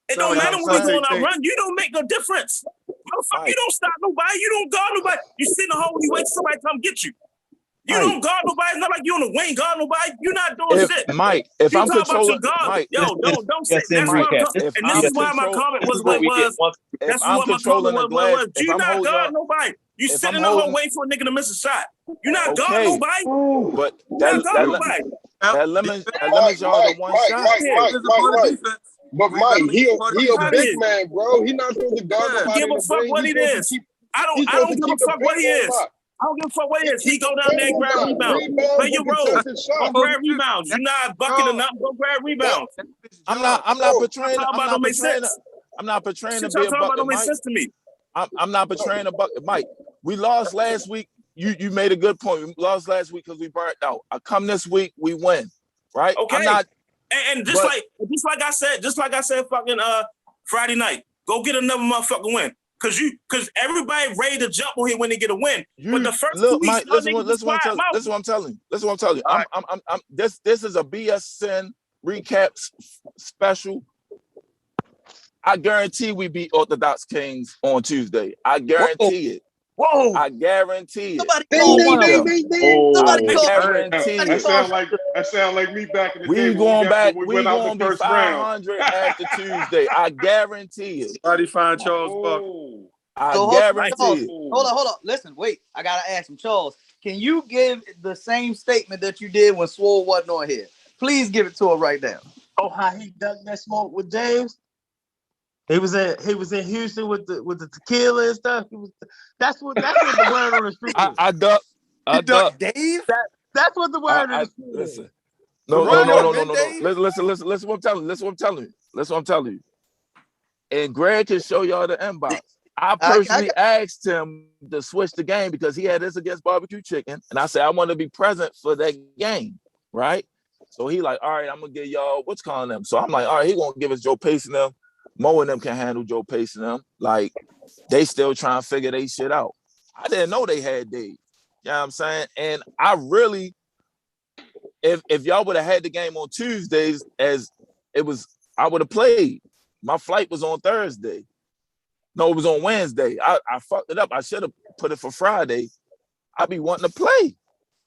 It don't matter when they go on a run. You don't make no difference. Motherfucker, you don't stop nobody. You don't guard nobody. You sit in the hole and you wait till somebody come get you. You don't guard nobody. It's not like you on the wing guard nobody. You're not doing shit. Mike, if I'm controlling, Mike, yo, don't say that's what I'm talking. And this is why my comment was what it was. That's what my comment was. You not guard nobody. You sit in the hole waiting for a nigga to miss a shot. You're not guard nobody. But that lemons y'all the one shot. But Mike, he a big man, bro. He not supposed to guard nobody. Give a fuck what he is. I don't give a fuck what he is. I don't give a fuck what it is. He go down there and grab rebounds. Play your role. Go grab rebounds. You're not bucking enough. Go grab rebounds. I'm not portraying. I'm not portraying to be a bucket, Mike. Sense to me. I'm not portraying a bucket, Mike. We lost last week. You made a good point. We lost last week because we burnt out. I come this week, we win, right? Okay. I'm not. And just like I said, fucking Friday night, go get another motherfucking win. Cause everybody ready to jump on here when they get a win. But the first 2 weeks, Mike, listen what I'm telling you. I'm this is a BSN recap special. I guarantee we beat Orthodox Kings on Tuesday. I guarantee it. Whoa! I guarantee it. Somebody call one of them. That sound like me back in the day. We going back. We went out going the to be first round. 500 after Tuesday. I guarantee it. Somebody find Charles Buck. I guarantee it. Hold on. Listen, wait. I gotta ask him, Charles. Can you give the same statement that you did when Swole wasn't on here? Please give it to her right now. Oh, how he ducked that smoke with James? He was in Houston with the tequila and stuff. That's what the word on the street is. I duck. Dave? That's what the word on the street is. Listen. No. Listen what I'm telling you. And Greg can show y'all the inbox. I personally asked him to switch the game because he had this against barbecue chicken. And I said, I want to be present for that game, right? So he like, all right, I'm going to give y'all, what's calling them? So I'm like, all right, he going to give us Joe Pace and them. Mo and them can handle Joe Pace and them. Like, they still trying to figure they shit out. I didn't know they had Dave. You know what I'm saying? And I really, if y'all would have had the game on Tuesdays as it was, I would have played. My flight was on Thursday. No, it was on Wednesday. I fucked it up. I should have put it for Friday. I be wanting to play.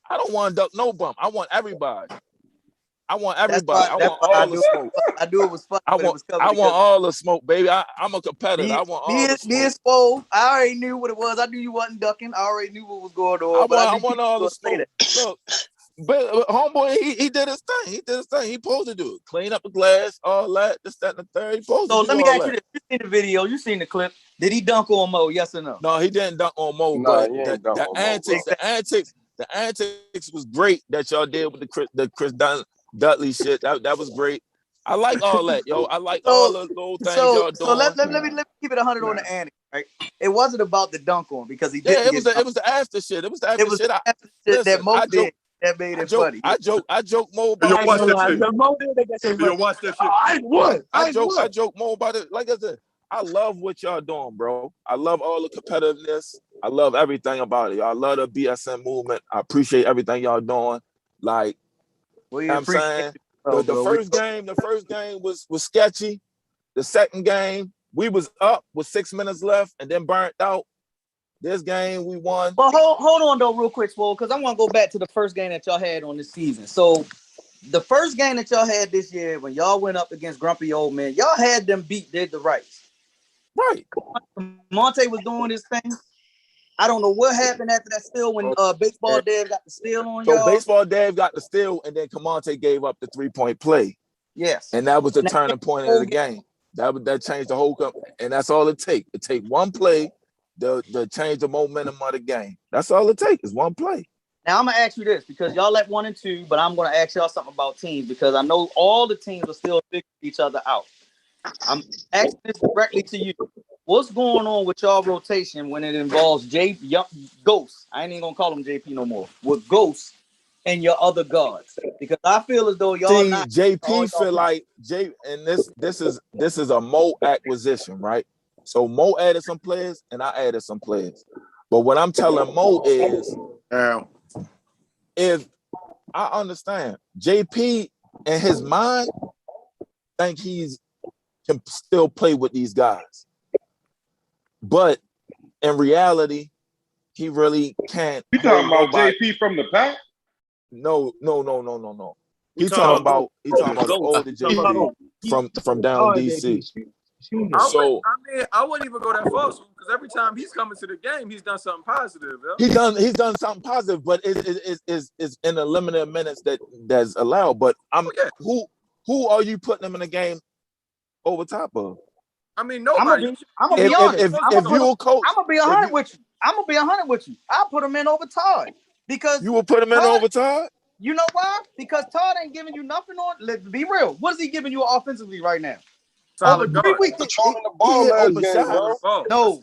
I don't want to duck no bump. I want everybody. I want all the smoke. I knew it was fun. I want all the smoke, baby. I'm a competitor. I want all the smoke. Me and Swole, I already knew what it was. I knew you wasn't ducking. I already knew what was going on. I want all the smoke. Look, but homeboy, he did his thing. He supposed to do it. Clean up the glass, all that, this, that, and the third. So let me ask you this. You seen the video, you seen the clip. Did he dunk on Mo? Yes or no? No, he didn't dunk on Mo, but the antics was great that y'all did with the Chris Dudley shit. That was great. I like all that, yo. I like all the little things y'all doing. So let me keep it 100 on the antics, right? It wasn't about the dunk on because he did. Yeah, it was the after shit. It was the after shit. That Mo did. That made it joke, funny. I joke more Yo, about watch it. that shit. The moment they got say, Yo, watch that shit. I won. I joke more about it. Like I said, I love what y'all doing, bro. I love all the competitiveness. I love everything about it. I love the BSN movement. I appreciate everything y'all doing. Like, We I'm appreciate saying, it, the first game was sketchy. The second game, we was up with 6 minutes left and then burnt out. This game we won. But hold on though, real quick, Swole, because I want to go back to the first game that y'all had on this season. So the first game that y'all had this year, when y'all went up against Grumpy Old Man, y'all had them beat Did the Rights. Right. Monte was doing his thing. I don't know what happened after that steal when Baseball Dave got the steal on y'all. So Baseball Dave got the steal, and then Camonte gave up the 3-point play. Yes. And that was the turning point of the game. That changed the whole and that's all it takes. It take one play to change the momentum of the game. That's all it takes is one play. Now I'm gonna ask you this because y'all at 1 and 2, but I'm gonna ask y'all something about teams because I know all the teams are still figuring each other out. I'm asking this directly to you. What's going on with y'all rotation when it involves Ghost? I ain't even gonna call him JP no more. With Ghost and your other guards, because I feel as though y'all See, not. JP feel like and this is a Mo acquisition, right? So Mo added some players and I added some players. But what I'm telling Mo is, if I understand, JP in his mind think he's can still play with these guys, but in reality, he really can't. You talking about JP from the pack? No. He talking talking about the Ghost. older JP from down DC. So I wouldn't even go that far because every time he's coming to the game, he's done something positive. Yo. He's done something positive, but it's in the limited minutes that's allowed. But who are you putting him in the game over top of? I mean, nobody. I'm gonna be honest. If you a coach, I'm gonna be 100 with you. I'm gonna be 100 with you. I'll put him in over Todd because you will put him in over Todd. You know why? Because Todd ain't giving you nothing on. Let's be real. What is he giving you offensively right now? Solid over 3 guard. weeks. Controlling the ball last game, bro. No,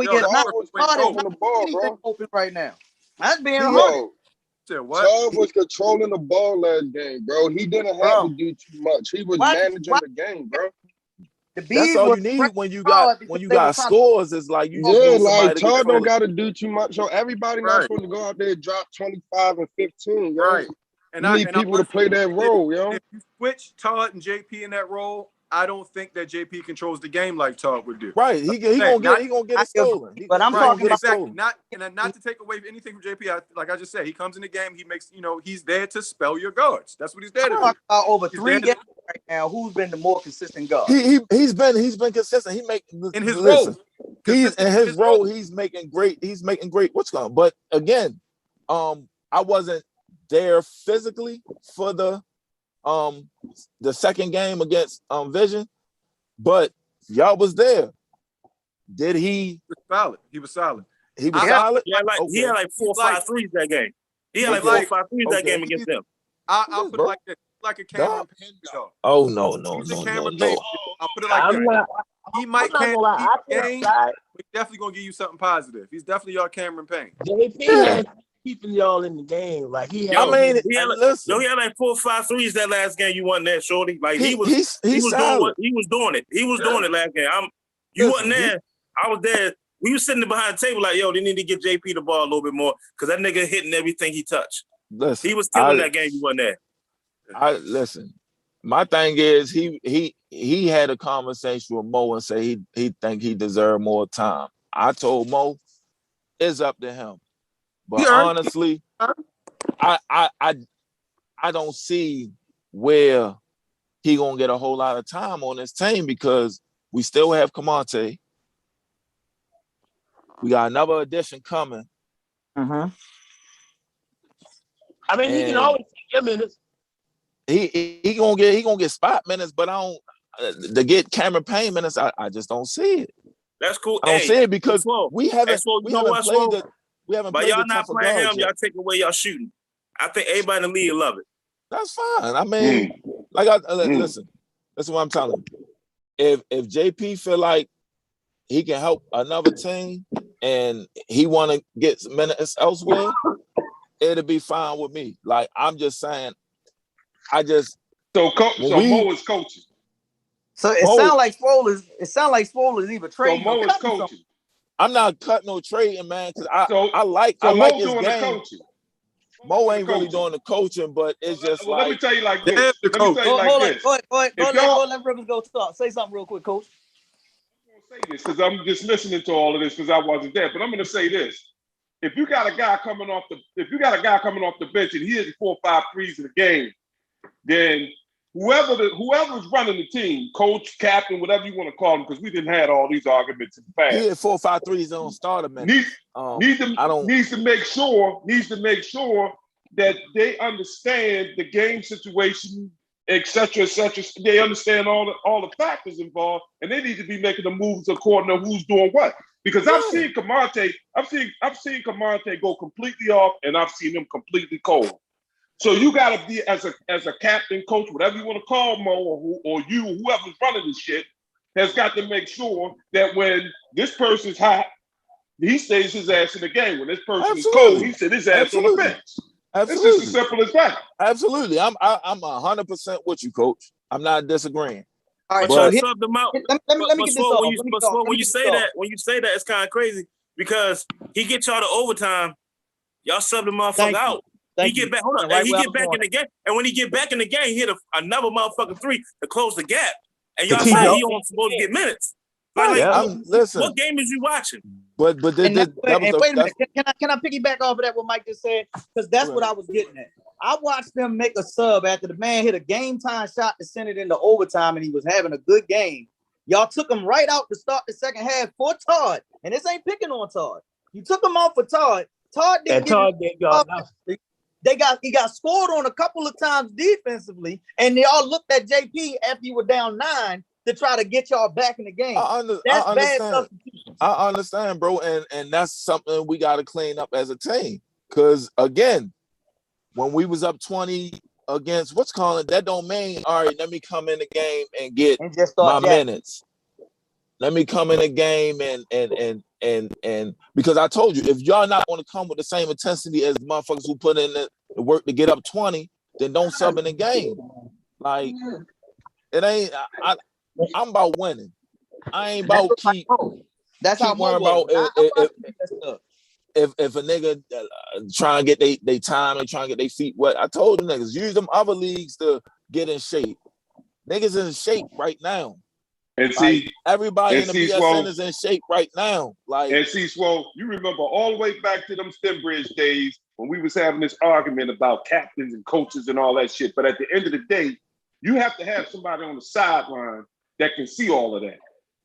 he get not. Todd is controlling the ball, anything bro. open right now. That's being Yo, 100. Todd was controlling the ball last game, bro. He didn't have to do too much. He was managing the game, bro. That's all you need when you got scores. Is like you just like Todd don't got to do too much. So everybody not supposed to go out there and drop 25 and 15, yo. Right. And you need people to play that role, yo. If you switch Todd and JP in that role, I don't think that JP controls the game like Todd would do. Right. He gonna get it stolen. But I'm talking about exactly. Not to take away anything from JP. Like I just said, he comes in the game. He makes he's there to spell your guards. That's what he's there to do. Over 3 games right now. Who's been the more consistent guard? He's been consistent. He make in his role. He's in his role. He's making great. What's going? But again, I wasn't there physically for the second game against Vision, but y'all was there. Did he? Solid. He was solid. He was solid. He had like 4 or 5 threes that game. He had like 4 or 5 threes that game against them. I'll put it like this. Like a Cameron Payne, though. Oh no. I'll put it like that. He might can't game, but he's definitely gonna give you something positive. He's definitely your Cameron Payne. JP keeping y'all in the game. Like he had, he had like 4 or 5 threes that last game you won there, shorty. Like he was doing it. He was doing it last game. You wasn't there. I was there. We were sitting behind the table like, yo, they need to give JP the ball a little bit more because that nigga hitting everything he touched. Listen, he was killing that game. You wasn't there. Listen. My thing is he had a conversation with Mo and say he think he deserved more time. I told Mo it's up to him. But honestly, I don't see where he gonna get a whole lot of time on this team because we still have Camonte. We got another addition coming. I mean, he can always take your minutes. He gonna get spot minutes, but I don't to get Cameron Payne minutes. I just don't see it. That's cool. I don't see it because we haven't played the. We haven't but played y'all the not playing him. Y'all take away y'all shooting. I think everybody in the league love it. That's fine. I mean, listen. That's what I'm telling you. If JP feel like he can help another team and he want to get some minutes elsewhere, it'll be fine with me. Like I'm just saying, So Mo is coaching. So it sounds like Swole is. It sounds like Swole is either So trading Mo or is cutting coaching. something. I'm not cutting no trading, man, because I like Mo his doing game. the coaching. Mo ain't really doing the coaching, but it's just Well, like. let me tell you like There's this. the Let me coach. tell you Go like ahead, this. go let Rivers go talk. Say something real quick, Coach. I'm gonna say this because I'm just listening to all of this because I wasn't there. But I'm gonna say this: if you got a guy coming off the bench and he hits 4 or 5 threes in the game, then whoever's running the team, coach, captain, whatever you want to call him, because we didn't have all these arguments in the past. He had 4 or 5 threes on starter minutes. Needs to make sure that they understand the game situation, et cetera, et cetera. They understand all the factors involved, and they need to be making the moves according to who's doing what. Because I've seen Kamarte go completely off, and I've seen him completely cold. So you got to be as a captain, coach, whatever you want to call Mo or whoever's running this shit, has got to make sure that when this person's hot, he stays his ass in the game. When this person is cold, he sit his ass on the bench. Absolutely. It's just as simple as that. Absolutely. I'm 100% with you, Coach. I'm not disagreeing. All right, But so sub them out. let me get this off. When you say that, it's kind of crazy because he get y'all to overtime. Y'all sub the motherfucker out. He get back. Hold on. And he get back in the game. And when he get back in the game, he hit another motherfucking 3 to close the gap. And y'all say he only supposed to get minutes. Listen. What game is you watching? But wait a minute. Can I piggyback off of that what Mike just said? Because that's what I was getting at. I watched them make a sub after the man hit a game time shot to send it into overtime, and he was having a good game. Y'all took him right out to start the second half for Todd, and this ain't picking on Todd. You took him off for Todd. Todd didn't he got scored on a couple of times defensively, and they all looked at JP after you were down 9 to try to get y'all back in the game. I understand. I understand, bro, and that's something we got to clean up as a team. Because again, when we was up 20 against that don't mean all right. Let me come in the game and get my minutes. Let me come in the game and because I told you, if y'all not going to come with the same intensity as motherfuckers who put in the work to get up 20, then don't sub in the game. Like it ain't. I'm about winning. I ain't about keep worrying about if a nigga trying to get they time and trying to get their feet wet. I told the niggas use them other leagues to get in shape. Niggas in shape right now. And see, everybody in the BSN is in shape right now. And see, Swole, you remember all the way back to them Stembridge days when we was having this argument about captains and coaches and all that shit. But at the end of the day, you have to have somebody on the sideline that can see all of that.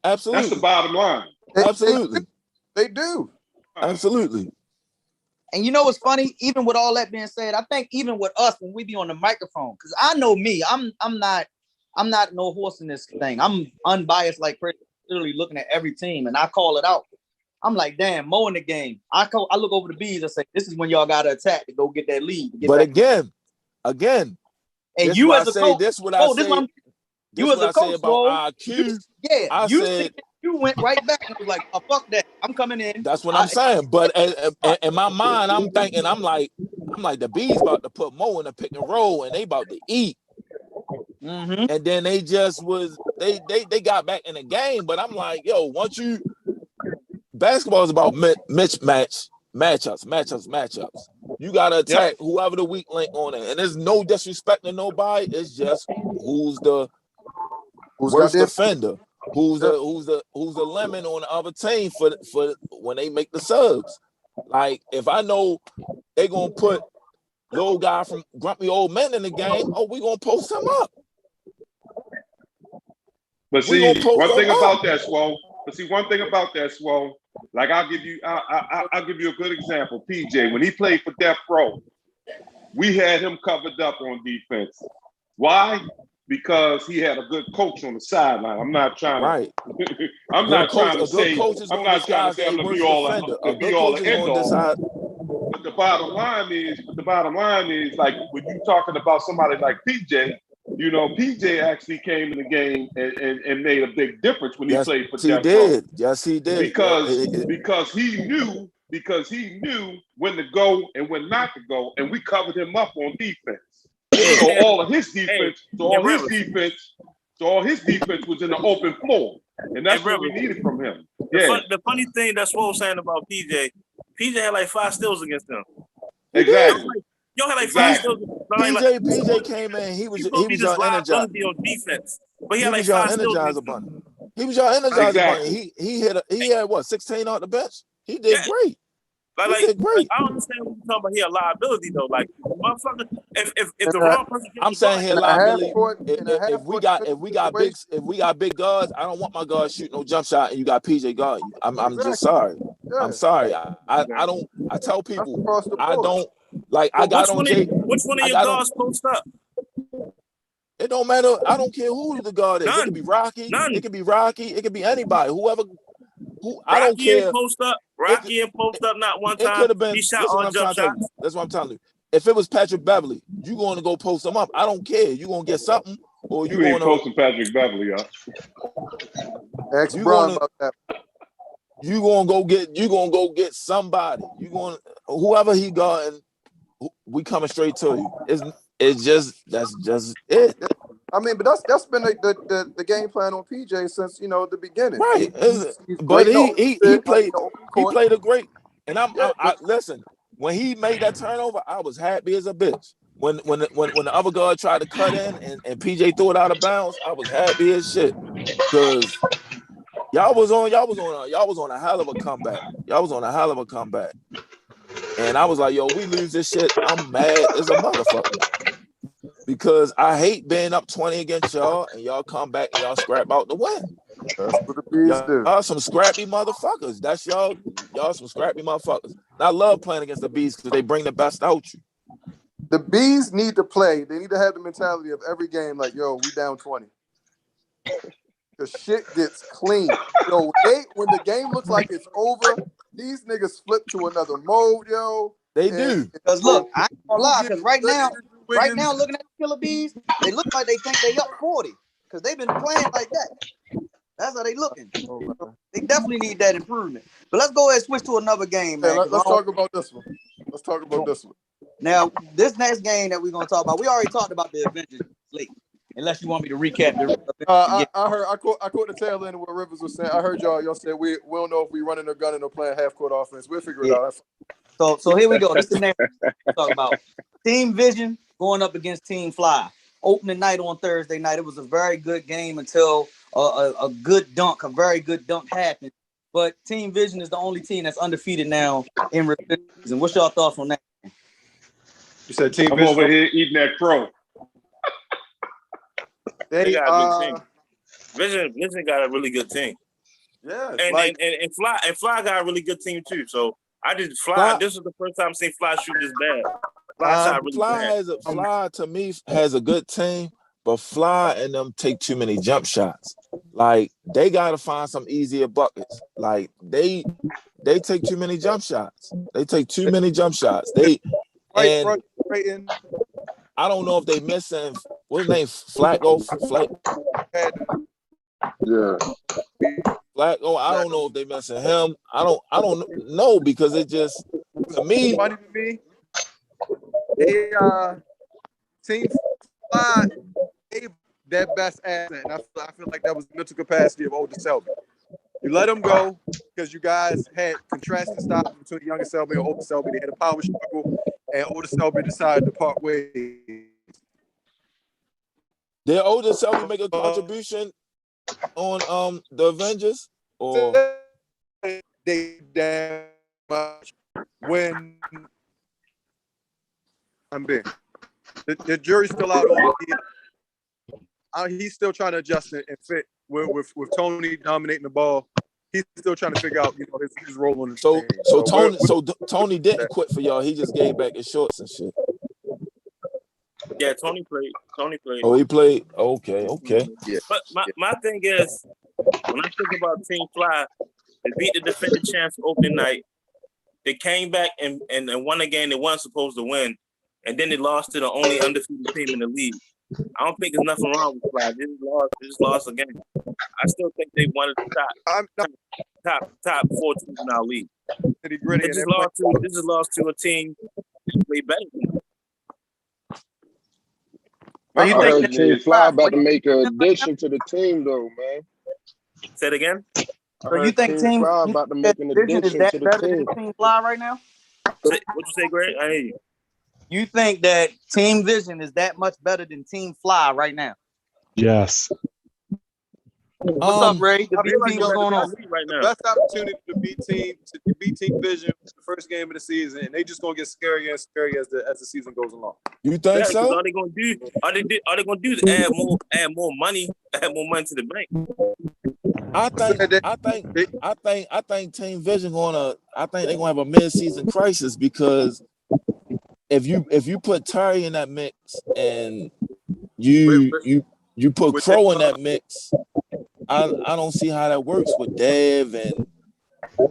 Absolutely. That's the bottom line. Absolutely. They do. Absolutely. And you know what's funny? Even with all that being said, I think even with us when we be on the microphone, because I know me, I'm not no horse in this thing. I'm unbiased, like clearly looking at every team, and I call it out. I'm like, damn, Mo in the game. I look over the bees and say, this is when y'all got to attack to go get that lead. But again, and you as a coach, this what I say. You as a coach, about IQ. You went right back and was like, oh, fuck that. I'm coming in. That's what I'm saying. But in my mind, I'm thinking, I'm like, the bees about to put Mo in a pick and roll, and they about to eat. Mm-hmm. And then they just they got back in the game. But I'm like, yo, basketball is about matchups. You gotta attack whoever the weak link on it. And there's no disrespect to nobody. It's just who's the worst defender. Who's the lemon on the other team for when they make the subs. Like if I know they gonna put little guy from Grumpy Old Men in the game, we gonna post him up. But see, one thing about that, Swole. Like I'll give you a good example. PJ, when he played for Death Row, we had him covered up on defense. Why? Because he had a good coach on the sideline. I'm not trying to. I'm not trying to say I'm gonna be all the end all. But the bottom line is like when you're talking about somebody like PJ. You know, PJ actually came in the game and made a big difference when he played for Death Row. Yes, he did. Because he knew because he knew when to go and when not to go, and we covered him up on defense. So Yeah, all of his defense, Rivers. all his defense was in the open floor, and that's what we Rivers. needed from him. The funny thing that's what I was saying about PJ had like 5 steals against them. Exactly. Y'all had like 5 steals. PJ came in. He was just your energizer. liability on defense, but he had like was your 5 steals energizer against them. bunny. He was your energizer Exactly. bunny. He had what 16 off the bench. He did great. He did great. I don't understand what you're talking about here. Liability though, like motherfucker. If the wrong person, I'm saying here liability. If we got big guards, I don't want my guards shooting no jump shot, and you got PJ guard. I'm just sorry. Yeah. I'm sorry. I don't. I tell people I don't like. Well, I got on Jay. Which one of your guards post up? It don't matter. I don't care who the guard is. None. It could be Rocky. None. It could be Rocky. It could be anybody. Whoever. Rocky I don't care. And post up. Rocky and post up. Not one time. It could have been. He shot all jump shots. That's what I'm telling you. If it was Patrick Beverly, you going to go post him up. I don't care. You going to get something, or you ain't posting Patrick Beverly up. Ask Brian about that. You gonna go get somebody. You going whoever he got, and we coming straight to you. It's just that's just it. I mean, but that's been the game plan on PJ since the beginning. Right. But he played a great. And I listen. When he made that turnover, I was happy as a bitch. When the other guard tried to cut in and PJ threw it out of bounds, I was happy as shit. Because y'all was on a hell of a comeback. Y'all was on a hell of a comeback. And I was like, yo, we lose this shit. I'm mad as a motherfucker. Because I hate being up 20 against y'all and y'all come back and y'all scrap out the win. That's what the Bees do. Y'all some scrappy motherfuckers. That's y'all some scrappy motherfuckers. And I love playing against the Bees because they bring the best out you. The Bees need to play. They need to have the mentality of every game like, yo, we down 20. The shit gets clean. Yo, when the game looks like it's over, these niggas flip to another mode, yo. They do. Because look, I ain't gonna lie, because right now, looking at the Killer Bees, they look like they think they up 40. Because they've been playing like that. That's how they looking. They definitely need that improvement. But let's go ahead and switch to another game, man. Let's talk about this one. Now, this next game that we're gonna talk about, we already talked about the Avengers late. Unless you want me to recap the I caught the tail end of what Rivers was saying. I heard y'all said we don't know if we running or gunning or playing half court offense. We'll figure it out. So here we go. This is the next we're talk about. Team Vision going up against Team Fly. Opening night on Thursday night. It was a very good game until a very good dunk happened. But Team Vision is the only team that's undefeated now in regular season. What's y'all thoughts on that? You said Team I'm Vision over here eating that crow. They got a good team. Vision got a really good team. Yeah, and Fly got a really good team too. So I just Fly. This is the first time I've seen Fly shoot this bad. Fly to me has a good team, but Fly and them take too many jump shots. Like they gotta find some easier buckets. Like they take too many jump shots. They take too many jump shots. I don't know if they missing what's his name, Flacco. Yeah. Flacco. I don't know if they missing him. I don't know because it just to me. Funny to me. They Team Fly gave their best asset, and I feel like that was the mental capacity of Oda Selby. You let him go because you guys had contrasting styles between Younger Selby and Oda Selby. They had a power struggle, and Oda Selby decided to part ways. Did Oda Selby make a contribution on the Avengers? Or they damn much when I'm big. The jury's still out on it. He's still trying to adjust it and fit with Tony dominating the ball. He's still trying to figure out, his role on the team. So Tony didn't quit for y'all. He just gave back his shorts and shit. Yeah, Tony played. Oh, he played. Okay. Yeah. But my thing is, when I think about Team Fly, they beat the defending champs opening night. They came back and won a game they weren't supposed to win, and then they lost to the only undefeated team in the league. I don't think there's nothing wrong with Fly. They just lost a game. I still think they wanted the top 4 teams in our league. Nitty gritty. This is lost to a team way better than them. But he I think heard Team Fly about to make an addition to the team, though, man. Say it again. I So heard you think Team Team Fly about to make an Vision is addition that to the better team. than Team Fly right now? What you say, Greg? I hear you. You think that Team Vision is that much better than Team Fly right now? Yes. What's up, Ray? The I feel like BP, what's going on? Right the now. best opportunity to beat Team Vision the first game of the season, and they just gonna get scarier and scarier as the season goes along. You think Yeah, 'cause so? all they gonna do? Are they gonna do is add more money to the bank? I think Team Vision I think they're gonna have a mid-season crisis because if you put Terry in that mix and you put Crow in that mix, I don't see how that works with Dev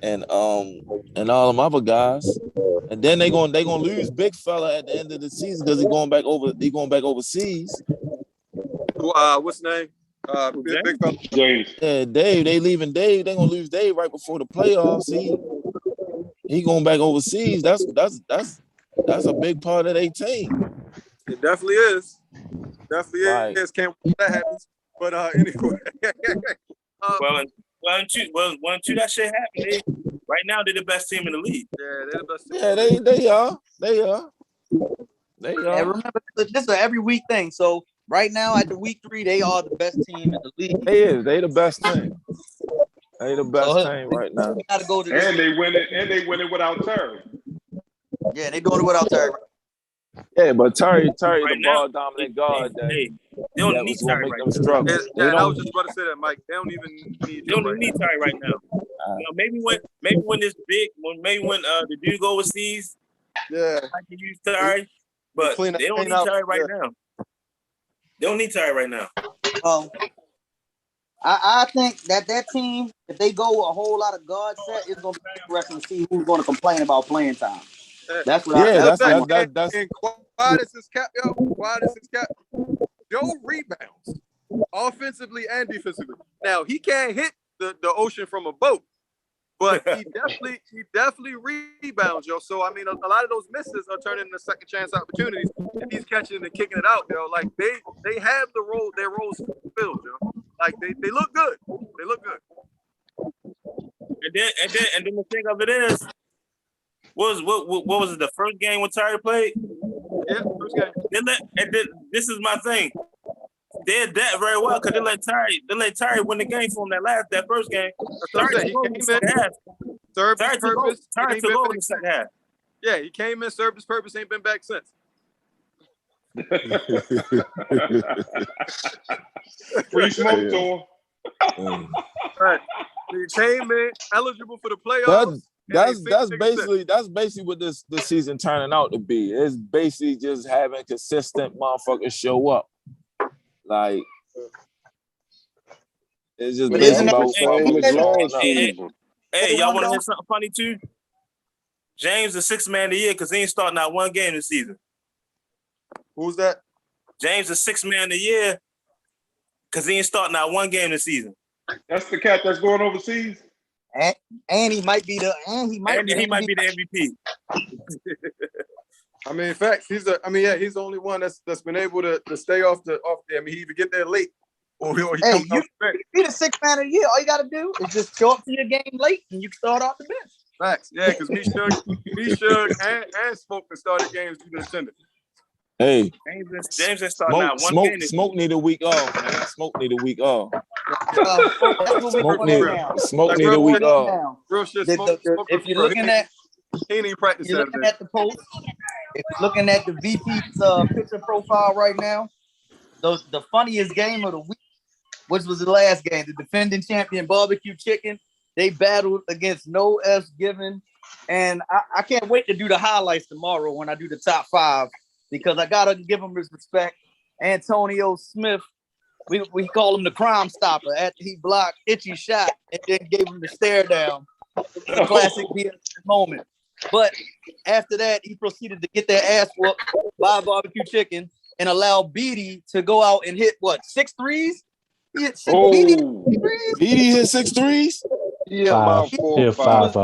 and all them other guys. And then they gonna lose Big Fella at the end of the season because he's going back overseas. What's his name? Big fella. James. Yeah, Dave. They leaving Dave. They gonna lose Dave right before the playoffs. He going back overseas. That's a big part of their team. It definitely is. Right. Is. Can't wait that happens. But anyway. Well, until that shit happen, right now they're the best team in the league. Yeah, they're the best team. Yeah, they are. And remember, this is an every week thing. So right now at the week 3, they are the best team in the league. They the best team. They the best team right now. Gotta go to this. And they win it without Terry. Yeah, they doing it without Terry. Yeah, but Terry Right the now, ball dominant guard that They don't that need was gonna Terry make right them now. struggle. Yeah, I was just about to say that, Mike. They don't even need They don't even need Terry right now. Maybe when this big, when the dude go overseas, Yeah. I can use Terry, but they don't need Terry right now. They don't need Terry right now. I think that team, if they go a whole lot of guard set, it's going to be interesting to see who's going to complain about playing time. That's what that's and quiet as his cap, yo. Quiet as his cap. Joe rebounds offensively and defensively. Now he can't hit the ocean from a boat, but he definitely rebounds, yo. So I mean, a lot of those misses are turning into second chance opportunities, and he's catching and kicking it out, yo. Like they have their roles filled, yo. Like they look good. They look good. And then the thing of it is, what was it? The first game when Terry played? Yeah, first game. And then this is my thing. They did that very well because they let Terry win the game for him that first game. Terry took over in the second half. Served his purpose. Terry took over in the second half. Yeah, he came in, served his purpose, ain't been back since. Free smoke to him. Right. He came in eligible for the playoffs. That's basically what this season turning out to be. It's basically just having consistent motherfuckers show up. Like it's just baseball. Hey, y'all want to hear something funny too? James the 6th man of the year because he ain't starting out one game this season. Who's that? James the 6th man of the year because he ain't starting out one game this season. That's the cat that's going overseas. And he might be the MVP. I mean, in fact, he's the only one that's been able to stay off there. I mean, he either get there late or he comes off the bench. Be the 6th man of the year. All you got to do is just show up to your game late and you can start off the bench. Facts, yeah, because Meshaug and Smoke can start the games due to attendance. Hey, James is starting out one game. Smoke need a week off, man. Smoke need a week off. Smoke need a week off. Real shit. If you're looking at he ain't even practicing. You're looking at the post. If you're looking at the VP's picture profile right now, the funniest game of the week, which was the last game, the defending champion barbecue chicken. They battled against No F's Given, and I can't wait to do the highlights tomorrow when I do the top 5 because I gotta give him his respect. Antonio Smith, we call him the crime stopper after he blocked Itchy's shot and then gave him the stare down. The classic BSN moment. But after that, he proceeded to get their ass whooped by barbecue chicken and allow Beatty to go out and hit 6 threes? He hit 6 threes. Beatty hit 6 threes? Yeah, About Five. 4 or He'll 5. 5-0. I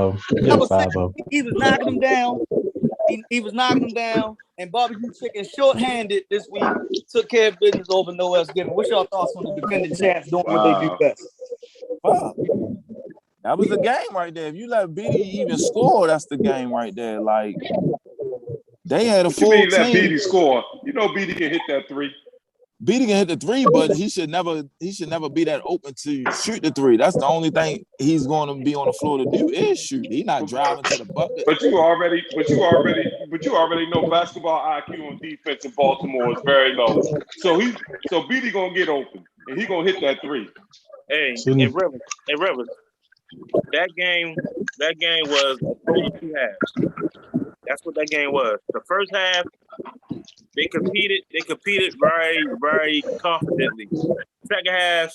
He'll was saying 5-0. he was knocking them down. He was knocking them down, and barbecue chicken short-handed this week took care of business over no else given. What's your thoughts on the defending champs doing what they do Wow. best? Fuck. That was the game right there. If you let BD even score, that's the game right there. Like they had a What you full mean let team. BD score? You know BD can hit that 3. BD can hit the 3, but he should never be that open to shoot the 3. That's the only thing he's going to be on the floor to do is shoot. He's not driving to the bucket. But you already know basketball IQ on defense in Baltimore is very low. So BD gonna get open and he gonna hit that 3. Hey, Shouldn't- Rivers. That game was a total 2 halves. That's what that game was. The first half, they competed very, very confidently. Second half,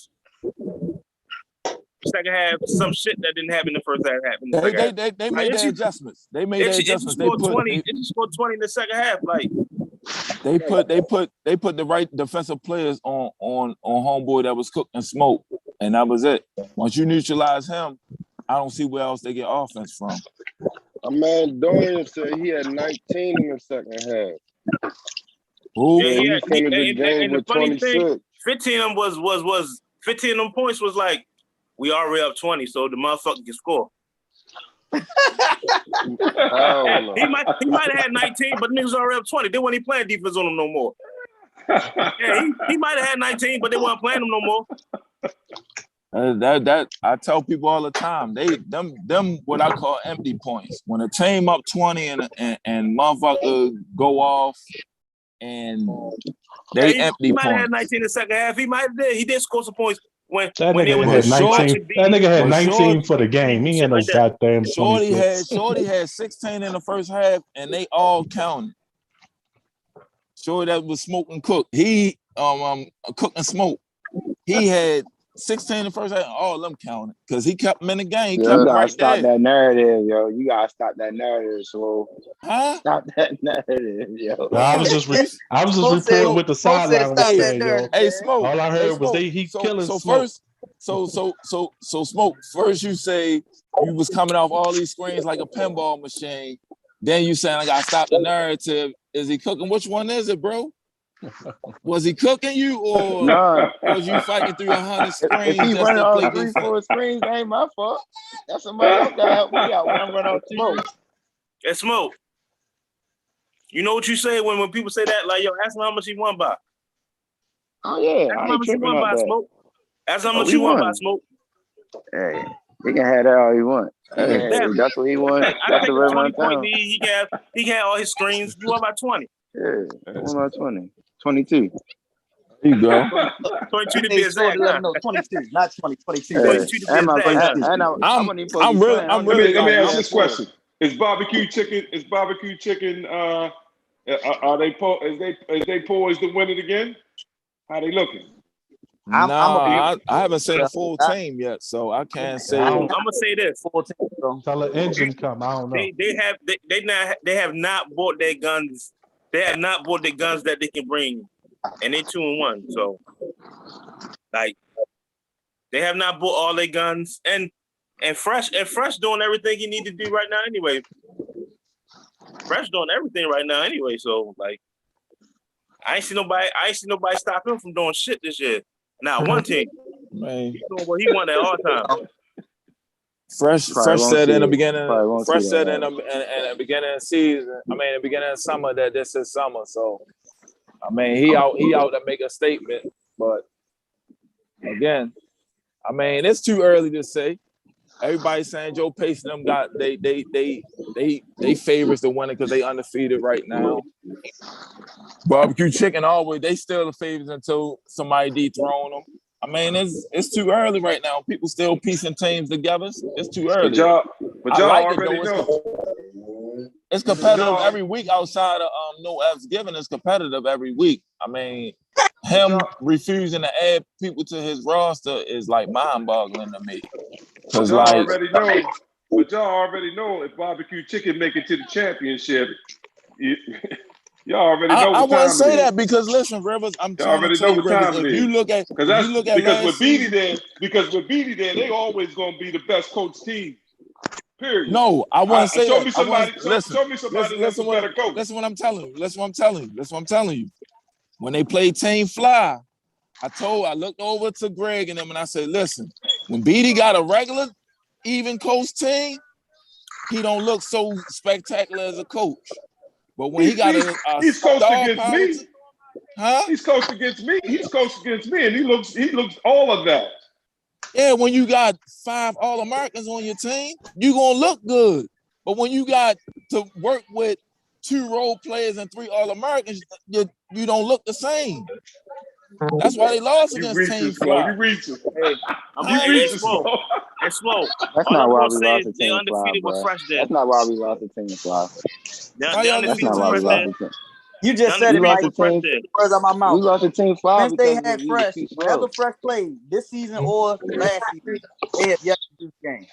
some shit that didn't happen in the first half happened in the second half. They made their adjustments. They made their adjustments. They just scored 20 in the second half. Like they put the right defensive players on homeboy that was cooked and smoked, and that was it. Once you neutralize him, I don't see where else they get offense from. My man Dorian said he had 19 in the second half. Who? Yeah, he finished the game and the with funny 26. thing, 15 of them was 15 of them points was like we already up 20, so the motherfucker can score. Hell He no. might have had 19, but niggas already up 20. They weren't even playing defense on him no more. Yeah, he might have had 19, but they weren't playing him no more. That I tell people all the time. Them what I call empty points. When a team up 20 and motherfucker go off and they empty he might have points. had 19 in the second half. He did score some points when That they nigga were had 19. That nigga had But 19 for the game. He had no goddamn 26. Shorty had 16 in the first half, and they all counted. Shorty that was smoking cook. He cook and smoke. He had 16 in the first half, all of them counted because he kept them in the game. He kept You them gotta right stop there. that narrative, yo. You gotta stop that narrative, so Huh? stop that narrative, yo. I was just reporting what the sideline was saying, yo. Hey, Smoke. All I heard was Smoke. he killing so Smoke. first, so Smoke. First, you say you was coming off all these screens like a pinball machine. Then you saying I gotta stop the narrative. Is he cooking? Which one is it, bro? Was he cooking you, or Nah. was you fighting through 100 If screens he just running to off play 3, defense? 4 screens, that ain't my fault. That's somebody else gotta help me out when I'm running off Smoke. And Smoke. You know what you say when people say that? Like, yo, ask him how much he won by. Oh yeah, Ask him I how ain't much he tripping won off by, that. Smoke. Ask him how much he he won by, won. Smoke. Hey, he can have that all he want. Exactly. That's what he want. I That's take the a red 20 run point town. lead. He had all his screens. You won by 20. Yeah, he won by 20. 22. There you go. 22 to be Hey, exact. Shorty, let him know 22, not 20, 22. Yeah. 22 to be And my exact. first, and I wasn't even supposed to be playing. I'm Let really me ask like, this question: Is barbecue chicken? Are they poised to win it again? How they looking? I haven't seen a full team yet, so I can't say. I'm gonna say this: Tell the engine come. I don't know. they have not bought their guns. They have not bought the guns that they can bring, and they 2-1. So, like, they have not bought all their guns, and Fresh doing everything he need to do right now anyway. Fresh doing everything right now anyway. So, like, I ain't see nobody stop him from doing shit this year. Now, one team, Man, he's doing what he want at all times. Fresh said in the beginning. Fresh said in that. the beginning of the season. I mean, the beginning of summer that this is summer. So, I mean, he out to make a statement. But again, I mean, it's too early to say. Everybody's saying Joe Pace and them got they favorites to win it because they undefeated right now. Barbecue chicken always they still the favorites until somebody dethrone them. I mean, it's too early right now. People still piecing teams together. It's too early. But y'all like already it, know. It's competitive every week outside of no F's given. It's competitive every week. I mean, him refusing to add people to his roster is like mind-boggling to me. But y'all already know. But y'all already know if barbecue chicken make it to the championship, you Y'all already know I what wouldn't time say it that is. because listen, Rivers, I'm Y'all trying to already tell know you, what Rivers, time it if is. you look at Because with last season, Beatty there, they always gonna be the best coach team. Period. no, I wouldn't say Show that. me somebody. Show me Listen, somebody that's a better coach. listen what I'm telling you. Listen what I'm telling you. Listen what I'm telling you. When they played Team Fly, I looked over to Greg and them and I said, listen, when Beatty got a regular even coach team, he don't look so spectacular as a coach. But when he got a He's coached star against power, me. huh? He's coached against me. He's coached against me, and he looks all of that. Yeah, when you got 5 All-Americans on your team, you gonna look good. But when you got to work with 2 role players and 3 All-Americans, you don't look the same. That's why they lost against Team Fly. You reaching. Hey, Hey, Smoke. Hey, Smoke. that's All not I'm why gonna we say lost is to they're Team Fly, undefeated with bro. Fresh there. That's not why we lost to Team Fly. They're How y'all That's undefeated not with why we Fresh lost there. to Team. You just They're said We it, lost undefeated Mike. to with Fresh Team. there. Words out my We mouth. lost to Team Fly Since they because had we was Fresh, too whenever slow. Fresh played this season or last season, they have yet to do the game.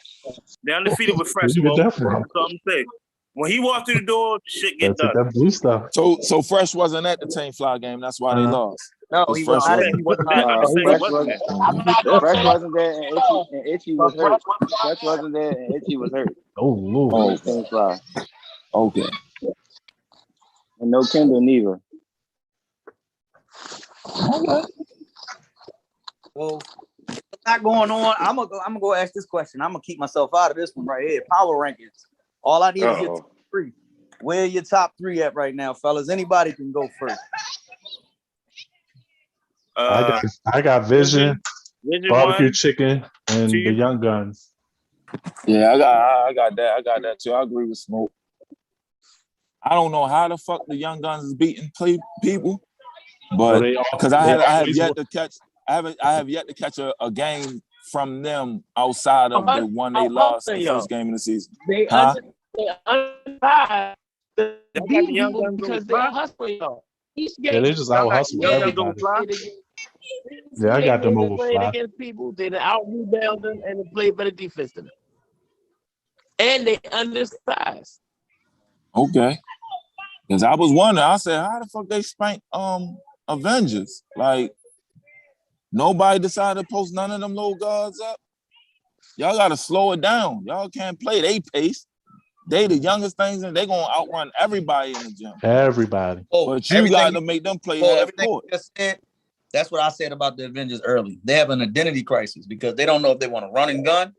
They're undefeated with Where Fresh, you get Smoke. that from? That's all I'm saying. When he walked through the door, shit Gotta get take done. that blue stuff. So Fresh wasn't at the Team Fly game. That's why they lost. No, Because he was Fresh not. wasn't. He was I'm just saying he Fresh wasn't wasn't. there. I'm not gonna Fresh say wasn't there, and Itchy was hurt. Fresh wasn't there, and Itchy was hurt. Oh Lord. Against Team Fly, Okay. and no Kendall neither. Well, not going on. I'm gonna go ask this question. I'm gonna keep myself out of this one right here. Power rankings. All I need is your top 3. Where are your top 3 at right now, fellas? Anybody can go first. I got Vision, barbecue 1, chicken, and 2. the Young Guns. Yeah, I got that. I got that too. I agree with Smoke. I don't know how the fuck the Young Guns is beating people, but because I have yet to catch a game from them outside of the one they lost the first game of the season. They untied the beat people because they hustle y'all. Yeah, they just out hustle everybody. Yeah, I got them over played Fly. against people. They out rebound them and they play better defense than them. And they undersized. Okay. Because I was wondering, I said, how the fuck they spanked Avengers? Like, nobody decided to post none of them little guards up. Y'all gotta slow it down. Y'all can't play they pace. They the youngest things and they gonna outrun everybody in the gym. Everybody. But you got to make them play half court. That's what I said about the Avengers early. They have an identity crisis because they don't know if they want to run and gun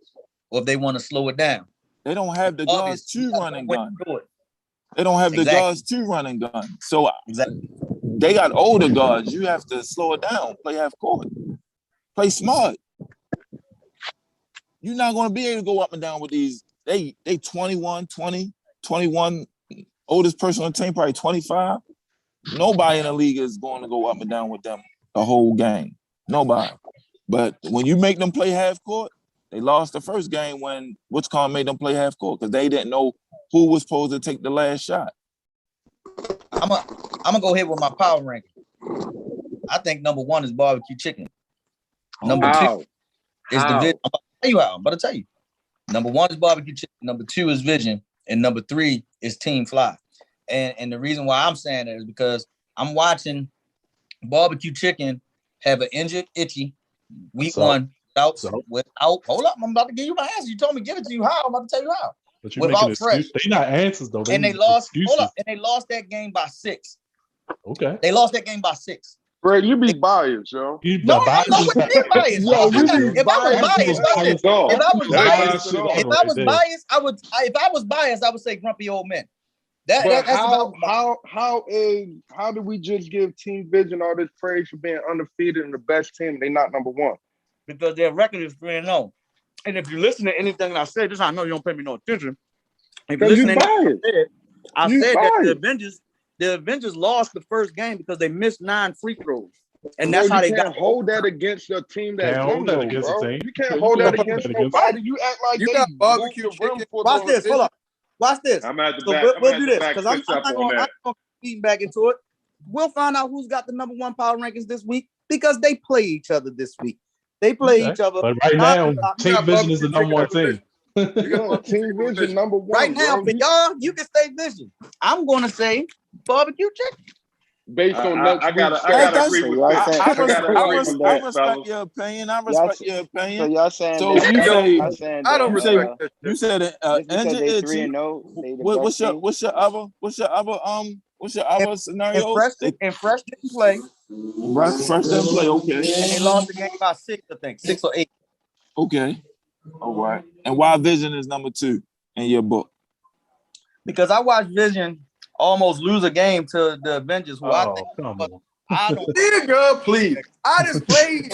or if they want to slow it down. They don't have the guards to run and gun. They don't have Exactly. the guards to run and gun. So they got older guards. You have to slow it down. Play half court. Play smart. You're not going to be able to go up and down with these. They 21, 20, 21. Oldest person on the team probably 25. Nobody in the league is going to go up and down with them the whole game. Nobody. But when you make them play half court, they lost the first game when made them play half court because they didn't know who was supposed to take the last shot. I'm gonna go ahead with my power ranking. I think number 1 is barbecue chicken. Number 2 is the Vision. I'm about to tell you. Number 1 is barbecue chicken. Number 2 is Vision, and number 3 is Team Fly. And the reason why I'm saying that is because I'm watching barbecue chicken have an injured Itchy week 1 without. Hold up, I'm about to give you my answer. You told me give it to you how. I'm about to tell you how. But you're making excuses. They not answers though. And they lost. Hold up, and they lost that game by 6. Okay. They lost that game by 6. Greg, you be biased, yo. No, I'm not with being biased. Yo, If I was biased, I would. If I was biased, I would say grumpy old men. That's how do we just give Team Vision all this praise for being undefeated and the best team and they not number 1? Because their record is 3-0. And if you listen to anything I said, just I know you don't pay me no attention. If you listen to anything I said that the Avengers lost the first game because they missed 9 free throws. And that's how they got. Hold that against your team that's hold that against bro. the team. You can't hold that against nobody. You act like you they got barbecue chicken. Watch this. Hold up. Watch this. I'm at the so back. we'll do this because I'm not going to feed back into it. We'll find out who's got the number 1 power rankings this week because they play each other this week. They play each other. But right now, Team Vision is the number 1 team. Yeah, Team Vision number one. Right now, bro. for y'all, you can say Vision. I'm gonna say barbecue chicken. Based on next I week's gotta stats. agree So with y'all Fitz. saying I gotta agree with I Fitz, respect fellas. your opinion. I y'all respect your so opinion. y'all saying So that you say y'all saying I don't you that say respect that you shit. said just because injured they itchy. 3-0, they the best What's your team. what's your other And scenarios? Fresh didn't play, Fresh didn't play. and they lost the game by 6, I think, 6 or 8. Okay. All right. And why Vision is number 2 in your book? Because I watched Vision almost lose a game to the Avengers, who I Oh, think, come but on. I don't. Nigga, please. I just played.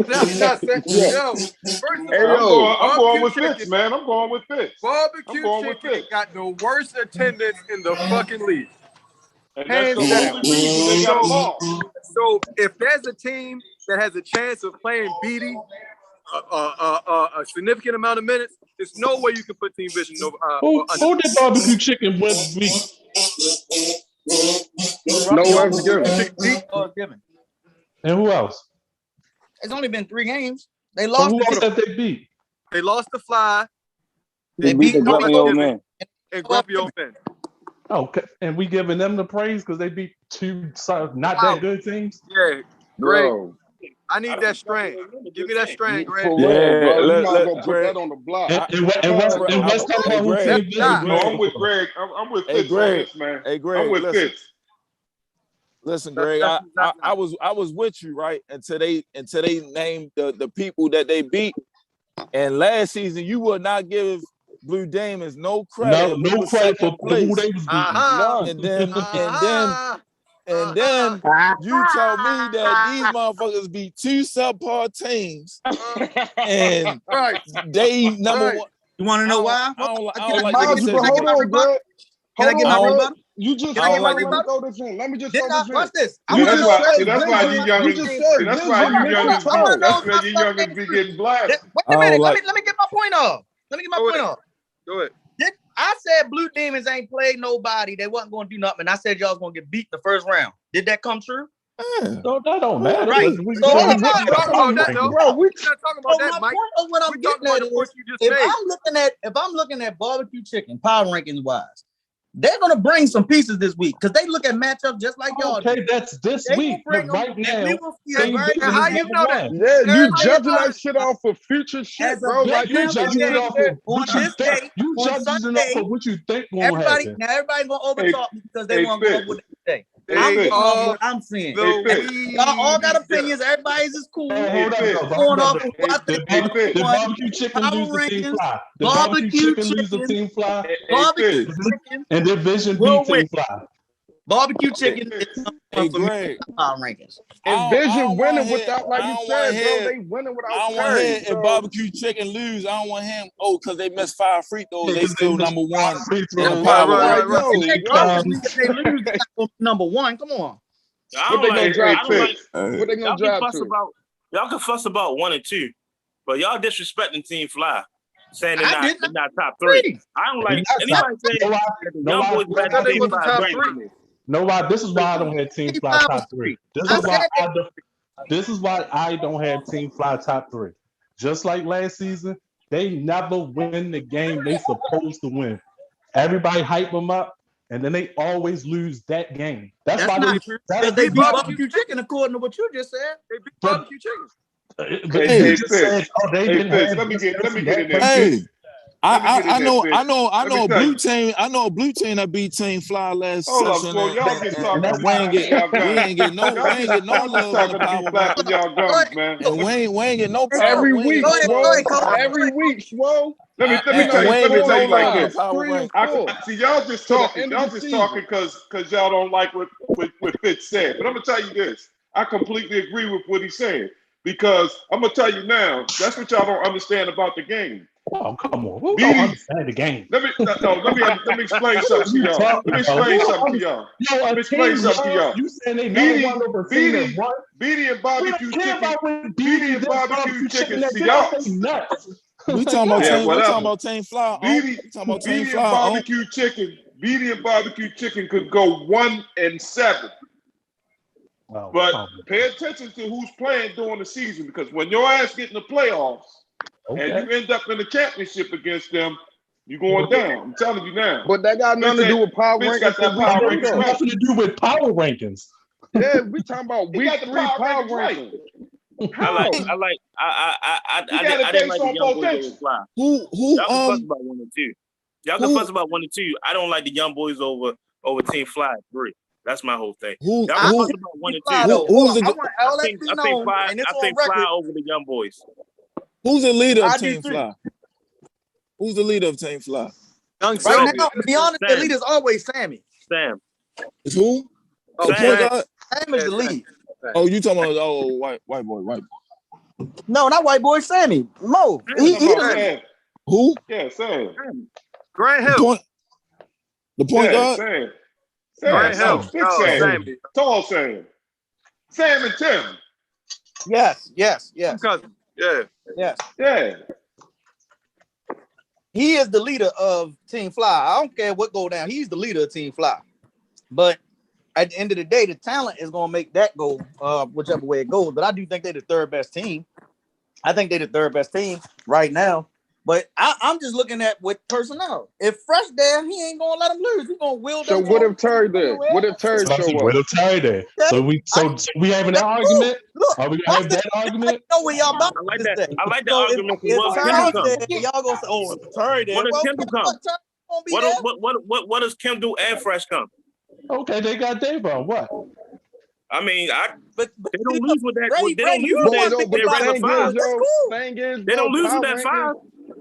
Not saying, Yeah. yo, first of Hey, all, yo. I'm going with Fitz, Fitz, man. I'm going with Fitz. Barbecue I'm going with chicken Fitz. got the worst attendance in the fucking league. And that's Hands the down. only reason they got lost. So if there's a team that has a chance of playing Beatty a significant amount of minutes, there's no way you can put Team Vision Who did barbecue chicken beat? No Y'all one's given. chicken beat or given. And who else? It's only been 3 games. They So lost who the else that they beat? They lost the Fly. They They beat the beat grumpy old men. And Grumpy Old Men. Okay, and we giving them the praise because they beat 2 not that good teams. Yeah, Greg, Yo, I need that strand. Give me that strand, Greg. for real, bro. You might as well put Greg. that on the block. And let's talk about who Greg, Team hey, Vision. Greg. No, I'm with Greg. I'm with Hey, Fitz on Greg. this, man. Hey, Greg, I'm with listen. Fitz. Listen, Greg, I was with you, right? Until they named the people that they beat. And last season, you would not give Blue Demons no credit. No credit for who they was beating. None. And then you tell me that these motherfuckers beat 2 subpar teams and Right. they number Right. 1. You want to know why? I don't like Mind you, but hold on, Greg. Can I get my rebuttal? rebuttal? You just Can I said, get my let me rebuttal? throw this in. Let me just Didn't throw I? this in. Watch this. I Yeah, want to know that's those why Blue you Demons. You youngins. just See, said that's Vision why you missing youngins. I want to time. know That's where you motherfuckers youngins be niggas. getting blasted. Wait I a minute. don't Let like. me get my point off. Let me get my Go point ahead. off. Go ahead. I said Blue Demons ain't played nobody. They wasn't going to do nothing. I said y'all was going to get beat the first round. Did that come true? So that don't matter. Right. We So got hold them on. rookie Talking about that though. Bro, We're not talking about So that, my Mike. point of what I'm We're getting talking about at the is, point you just if made. I'm looking at barbecue chicken power rankings wise, they're gonna bring some pieces this week because they look at matchups just like y'all do. Okay, that's this They will week. bring But them, right and now, we will see a Team very Vision How is you number know that? 1. Yeah, you How you judging know that shit off of future shit, as bro. of Like You now, judging it today, off of on what you this think. day, You on judging it off Sunday, of what you think gonna happen. everybody's gonna overtalk me because they Hey, want to go Fitz. off with it today. Hey, I'm Fitz. going off what I'm seeing. The Fitz. Y'all all got weed. opinions. Everybody's is cool. Hey, Hey, hold up, Fitz. though. Going off of who I Did think Fitz. won barbecue chicken power lose the team rankings. fly? Did barbecue Barbecue chicken lose the chicken, team fly? Hey, barbecue Fitz. chicken And did Vision will beat win. team fly? Barbecue Hey, chicken is Fitz. number Hey, one for me in Greg, power rankings. And I Vision don't want to winning hear. without, like I you don't want to said, bro, hear. they winning without I don't want to Curry. hear if So barbecue chicken lose. I don't want him. Oh, because they missed 5 free throws. They Because still missed number 1 free in the throws. Right, power right, like, right, right. rankings. yo, They what? conference league, if they lose, they're not gonna be number one. Come on. I What don't they like. gonna drive I don't like. to? What they gonna Y'all can drive fuss to? about. Y'all can fuss about 1 and 2, but y'all disrespecting Team Fly, saying I did they're not not top 3. agree. I don't They like not top. anybody saying No, that the no, young boys I better thought than they Team was the Fly top brain three. for me. This is why I don't have Team Fly top 3. This I is why said this is why I don't have Team Fly top 3. Just like last season, they never win the game they supposed to win. Everybody hype them up, and then they always lose that game. That's that's why not they. true That's because they They beat barbecue barbecue chicken according to what you just said. They beat but barbecue chicken. but Hey, you Hey, hey, just Fitz. said, oh, they Hey, didn't Fitz. have Let me this get person, in that there, person. hey, Fitz. Let me get in I there, know Fitz. I Let me know a tell blue you. team. I know a blue team that beat Team Fly last Hold up, session, bro. Y'all just And talking to that's be we ain't why. flapping get y'all gums. we ain't get no Y'all just love in the talking to be power flapping rankings, y'all Go gums, ahead. man. and we ain't get no power. Every We ain't get week, no Go love Swole. in ahead, the Coach. power Every rankings, week, Swole. Let me and tell you. we ain't Let me get tell no you like love in the this. 4 power 3 and rankings. 4 See, y'all just to the talking. end of Y'all the just season. talking because y'all don't like what Fitz said. But I'm gonna tell you this. I completely agree with what he's saying because I'm gonna tell you now. That's what y'all don't understand about the game. Oh, come on. Who don't BD. understand the game? Let me explain What something are to you y'all. talking Let me about? explain Who don't something to understand? y'all. Yo, Let a me explain team something to won. y'all. You saying they never BD, won over a team that BD, won? BD and We barbecue don't care chicken. about when BD BD and this barbecue barbecue chicken. chicken. That See get off y'all. they nuts. We Like, talking about Yeah, team. We talking whatever. about Team Fly. BD, We talking about Team BD and Fly. barbecue chicken. BD and barbecue chicken could go 1-7. oh, But come pay attention to who's playing during the season because when your ass get in the playoffs, and you end up in the championship against them, you're going down. I'm telling you now. But that got nothing to do with power Fitz rankings. got that for power week rankings three, right. Nothing to do with power rankings. Yeah, we talking about He week got the 3 power power rankings right. rankings. I How? like He got I it didn't based like the on young boys over potential. Fly. Who Y'all can fuss about 1 and 2. Y'all can Who- fuss about 1 and 2. I don't like the young boys over Team Fly at 3. That's my whole thing. who Y'all can who fuss about 1 and 2. Fly, Who- though. who's Hold on. the- I want all I that think to be known, Fly. and it's I on think Fly record. over the young boys. who's the leader of I do Team too. Fly? Who's the leader of Team Fly? Young Right Sam. now, to be honest, the Sam. lead is always Sammy. Sam. It's who? Oh, The Sam. point Sam. guard? Sam is the lead. Oh, you talking about white boy. No, not white boy Sammy. Mo. He Come on, the lead. Sam. Who? Yeah, Sam. Grant The Hill. point Yeah, guard? Sam. Grant Sam. Hill. Big Oh, Sam. Sammy. Tall Sam. Sam and Tim. Yes. Cousin. Yeah. Yeah. He is the leader of Team Fly. I don't care what go down. He's the leader of Team Fly. But at the end of the day, the talent is gonna make that go whichever way it goes. But I do think they're the third best team. I think they're the third best team right now. But I'm just looking at with personnel. If Fresh there, he ain't gonna let him lose. He's gonna will So them. what if Terry did? What if Terry show What up? if Terry there? So we having that argument? Are we gonna have that argument? I know where y'all about I like this that. day. I like that So argument. if What if Terry Kendall there, come? y'all gonna say, "Oh, if Terry there." What if Well, Kendall guess come? what? Terry gonna be there. What does Kim do and Fresh come? Okay, they got Davon. What? I mean, But they don't lose with that. Brady, They don't lose you with Boy, want that. though, big but Their the regular five. thing five. is, That's yo, cool. thing is, They bro, don't lose with that 5.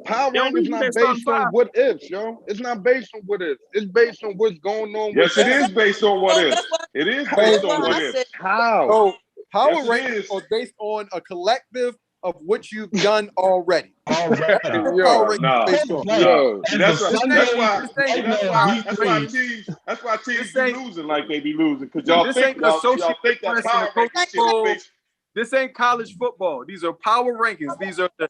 power They don't rankings lose with not that starting based on 5. what ifs, yo. It's not based on what ifs. It's based on what's going on Yes, with it them. is based on what So if. that's why. It is How? based That's on why what I if. said. How? So power Yes, it rankings is. are based on a collective of what you've done already. Already. That's what power Yo, rankings are based on. Right. yo. See, that's why. This Sunday, That's ain't why. this See, ain't right that's now, why. week That's why 3. teams. That's why teams this be ain't losing like they be losing because y'all this think ain't y'all Associated think that Press and power the Coach ranking shit is Poll. based. This ain't college football. These are power rankings. These are the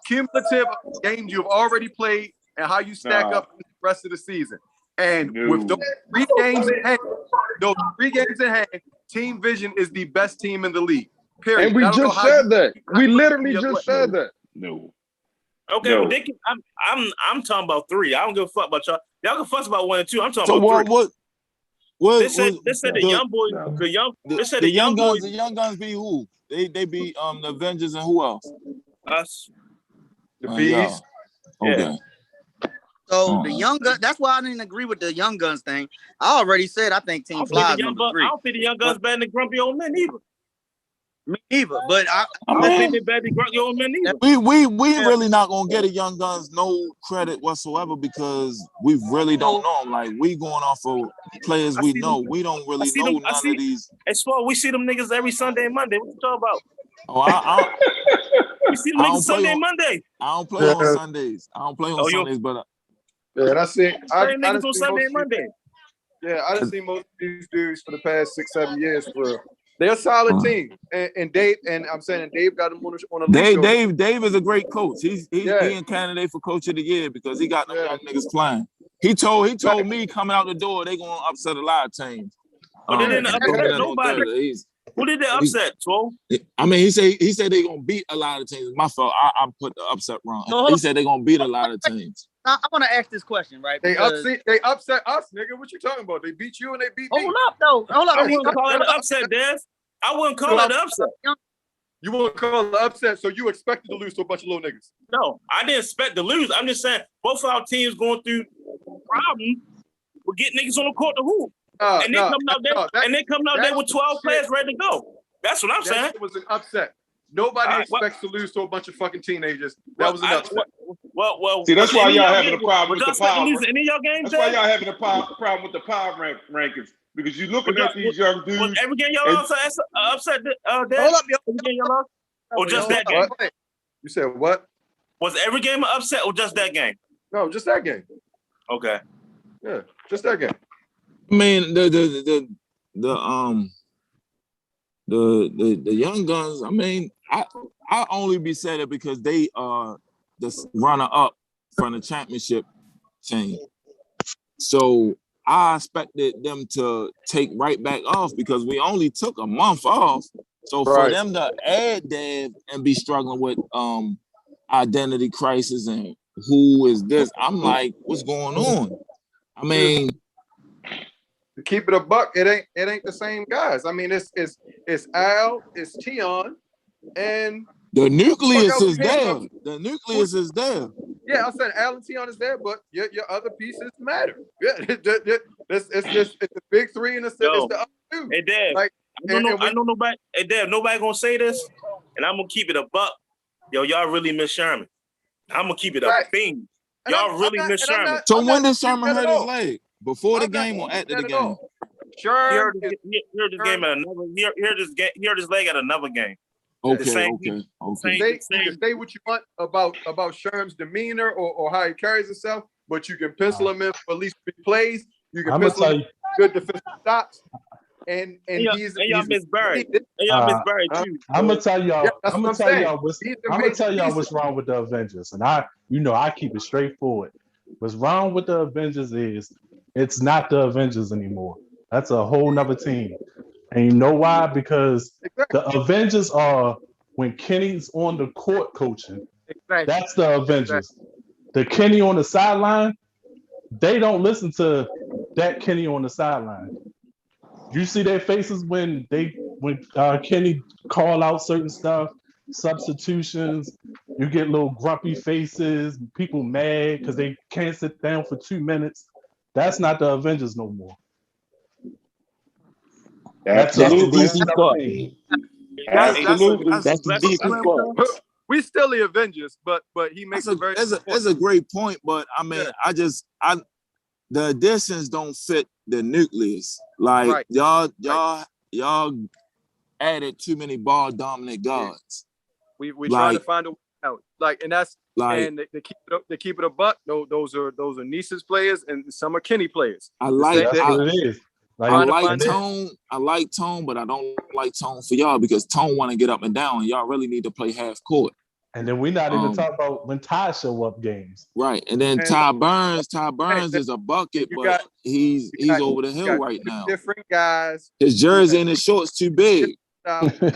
cumulative of games you've already played and how you stack Nah, up the rest of the season. And with no. those 3 games in hand, Team Vision is the best team in the league. Period. And we I don't know just how you said that. how We you literally the other way. just said that. No. Okay, No. well, they can, I'm talking about 3. I don't give a fuck about y'all. Y'all can fuss about 1 and 2. I'm talking So about 3. what They said the young boys, No. they said the young boys, the young guns be who? They be the Avengers and who else? us. The Y'all. bees. Okay. So the young gun. That's why I didn't agree with the young guns thing. I already said I think I Team don't Fly think is the young number guns. I 3. don't think the young guns better than grumpy old men either. Me either. But I don't think they better than grumpy old men either. We really not gonna get a young guns no credit whatsoever because we really don't know them. Like we going off of players we know. We don't really know none of these. As far we see them niggas every Sunday and Monday. What you talking about? Oh, We see them I niggas don't play Sunday on- and Monday. I don't play on Sundays. I don't play on Sundays, but Yeah, that's it. I Same done niggas on seen Sunday most and Monday. Yeah, I done seen most of these dudes for the past 6-7 years for real. They're a solid team, and Dave, and I'm saying Dave got them on a leash. Dave is a great coach. He in candidate for coach of the year because he got them young niggas playing. He told me coming out the door they gonna upset a lot of teams. Oh, they didn't upset nobody. Who did they upset, Twelve? I mean, he said they gonna beat a lot of teams. My fault. I put the upset wrong. He said they gonna beat a lot of teams. I want to ask this question, right? They Because upset us, nigga. What you talking about? They beat you and they beat me. hold up, though. Hold up. I wouldn't call it an upset, Des. I wouldn't call it an upset. You wouldn't call it upset, so you expected to lose to a bunch of little niggas. No, I didn't expect to lose. I'm just saying both of our teams going through problems with getting niggas on the court to hoop. And then coming out there with 12 players ready to go. That's what I'm saying. That shit was an upset. Nobody expects to lose to a bunch of fucking teenagers. That was an upset. Well, see, that's why y'all having a problem with the power. Any of y'all games, that's why y'all having a problem with the power rankings because you're looking at these young dudes. Was every game y'all upset? Hold up, every game y'all lost, or just that game? What? You said what? Was every game an upset or just that game? No, just that game. Okay. Yeah, just that game. I mean, the young guns. I mean, I only be saying it because they are the runner up from the championship team. So I expected them to take right back off because we only took a month off. So for them to add Dev and be struggling with identity crisis and who is this. I'm like, what's going on? I mean, to keep it a buck, it ain't the same guys. I mean, it's Al, it's Tion, and the nucleus is Pam. there. The nucleus is there. Yeah, I'm saying Al and Tion is there, but your other pieces matter. Yeah, it's the big three and it's the other two. Hey, Dad, Like, I know nobody. Hey, Dad, nobody gonna say this, and I'm gonna keep it a buck. Yo, y'all really miss Sherman. I'm gonna keep it a thing. Y'all really miss Sherman. So when did Sherman hurt his leg? Before the game or after the game? Sure. He heard this game at another. He heard his leg at another game. Okay. Say what you want about Sherm's demeanor or how he carries himself, but you can pencil him in for at least 3 plays. You can pencil him in good defensive stops. And y'all miss Barry. And y'all miss Barry too. I'm gonna tell y'all. I'm gonna tell y'all what's wrong with the Avengers, and I keep it straightforward. What's wrong with the Avengers is it's not the Avengers anymore. That's a whole nother team, and you know why? Because the Avengers are when Kenny's on the court coaching. That's the Avengers. The Kenny on the sideline, they don't listen to that Kenny on the sideline. You see their faces when Kenny call out certain stuff, substitutions. You get little grumpy faces, people mad because they can't sit down for 2 minutes. That's not the Avengers no more. That's the DC spot. That's the DC spot. We still the Avengers, but he makes that's a great point. But I mean, the additions don't fit the nucleus. Like y'all added too many ball dominant guards. We trying to find a way out. Like, and that's and they keep it a buck. Those are Nice's players and some are Kenny players. I like what it is. I like Tone, but I don't like Tone for y'all because Tone want to get up and down, and y'all really need to play half court. And then we're not even talking about when Ty show up games. Right. And then Ty Burns is a bucket, but he's over the hill right now. Different guys. His jersey and his shorts too big. Two completely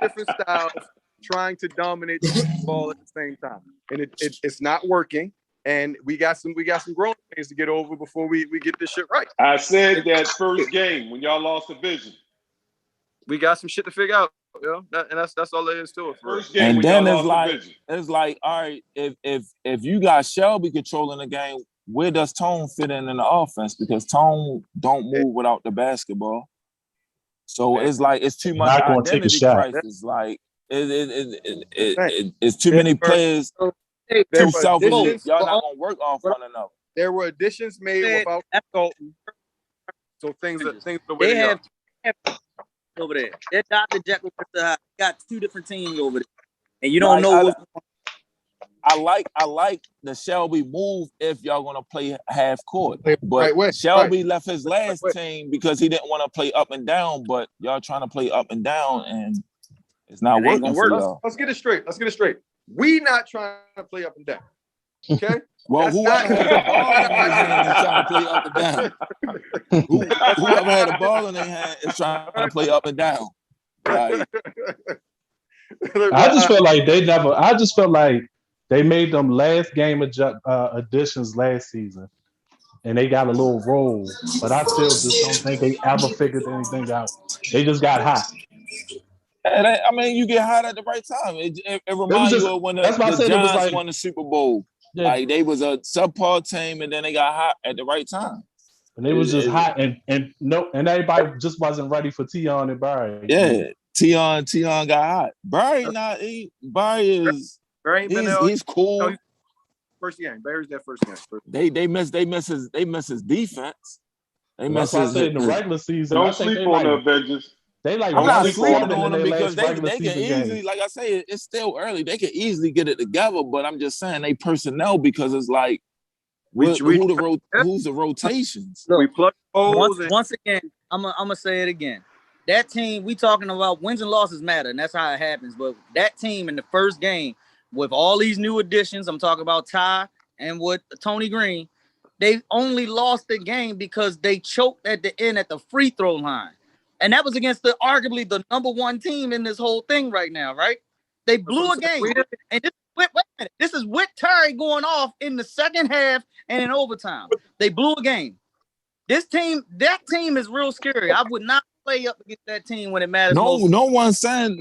different styles trying to dominate the ball at the same time. And it's not working. And we got some growing pains to get over before we get this shit right. I said that first game when y'all lost the division. We got some shit to figure out. You know? And that's all there is to it. First game and then it's like, all right, if you got Shelby controlling the game, where does Tone fit in the offense? Because Tone don't move without the basketball. So it's like it's too much identity crisis. Like it's too many players. Too selfish. Y'all not gonna work off one another. There were additions made without consulting. So things are the way they are. Over there. They're Dr. Jekyll got 2 different teams over there. And you don't know what's I like the Shelby move if y'all gonna play half court. But Shelby left his last team because he didn't want to play up and down, but y'all trying to play up and down and it's not working for y'all. Let's get it straight. We not trying to play up and down. Okay? Well, whoever had the ball in their hand is trying to play up and down. Whoever had the ball in their hand is trying to play up and down. Like, I just felt like they made them last game additions last season, and they got a little roll. But I still just don't think they ever figured anything out. They just got hot. I mean, you get hot at the right time. It reminds you of when the Giants won the Super Bowl. Yeah. Like they was a subpar team, and then they got hot at the right time. And they was just hot, and everybody just wasn't ready for Tion and Barry. Yeah, Tion got hot. Barry he's cool. First game, Barry's that first game. They miss his defense. They miss his in the regular season. Don't sleep on the Avengers. I'm not sleeping on them because they can easily, like I say, it's still early. They can easily get it together, but I'm just saying they personnel because it's like who's the rotations? Look, we plug holes. Once again, I'm gonna say it again. That team we talking about wins and losses matter, and that's how it happens. But that team in the first game with all these new additions, I'm talking about Ty and with Tony Green, they only lost the game because they choked at the end at the free throw line. And that was against arguably the number one team in this whole thing right now, right? They blew a game. And wait a minute. This is with Terry going off in the second half and in overtime. They blew a game. That team is real scary. I would not play up against that team when it matters most. No one's saying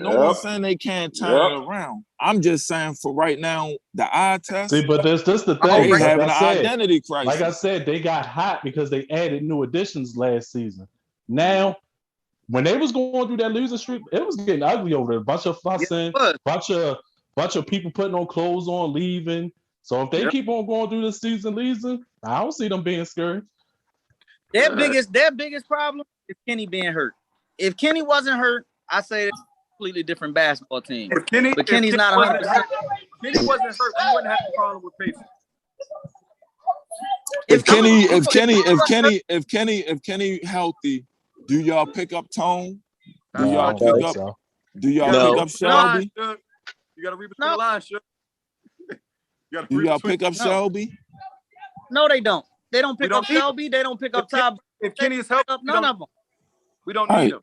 they can't turn it around. I'm just saying for right now, the eye test. See, but this the thing. They like having an identity crisis. Like I said, they got hot because they added new additions last season. Now, when they was going through that losing streak, it was getting ugly over there. A bunch of fussing, bunch of people putting on clothes on, leaving. So if they keep on going through the season losing, I don't see them being scary. Their biggest problem is Kenny being hurt. If Kenny wasn't hurt, I say it's a completely different basketball team. But Kenny's not 100%. Kenny wasn't hurt, we wouldn't have a problem with Pacers. If Kenny healthy, do y'all pick up Tone? Do y'all pick up Shelby? You gotta read between the lines, Shug. Do y'all pick up Shelby? No, they don't. They don't pick up Shelby. They don't pick up Top. If Kenny is healthy, none of them. We don't need him.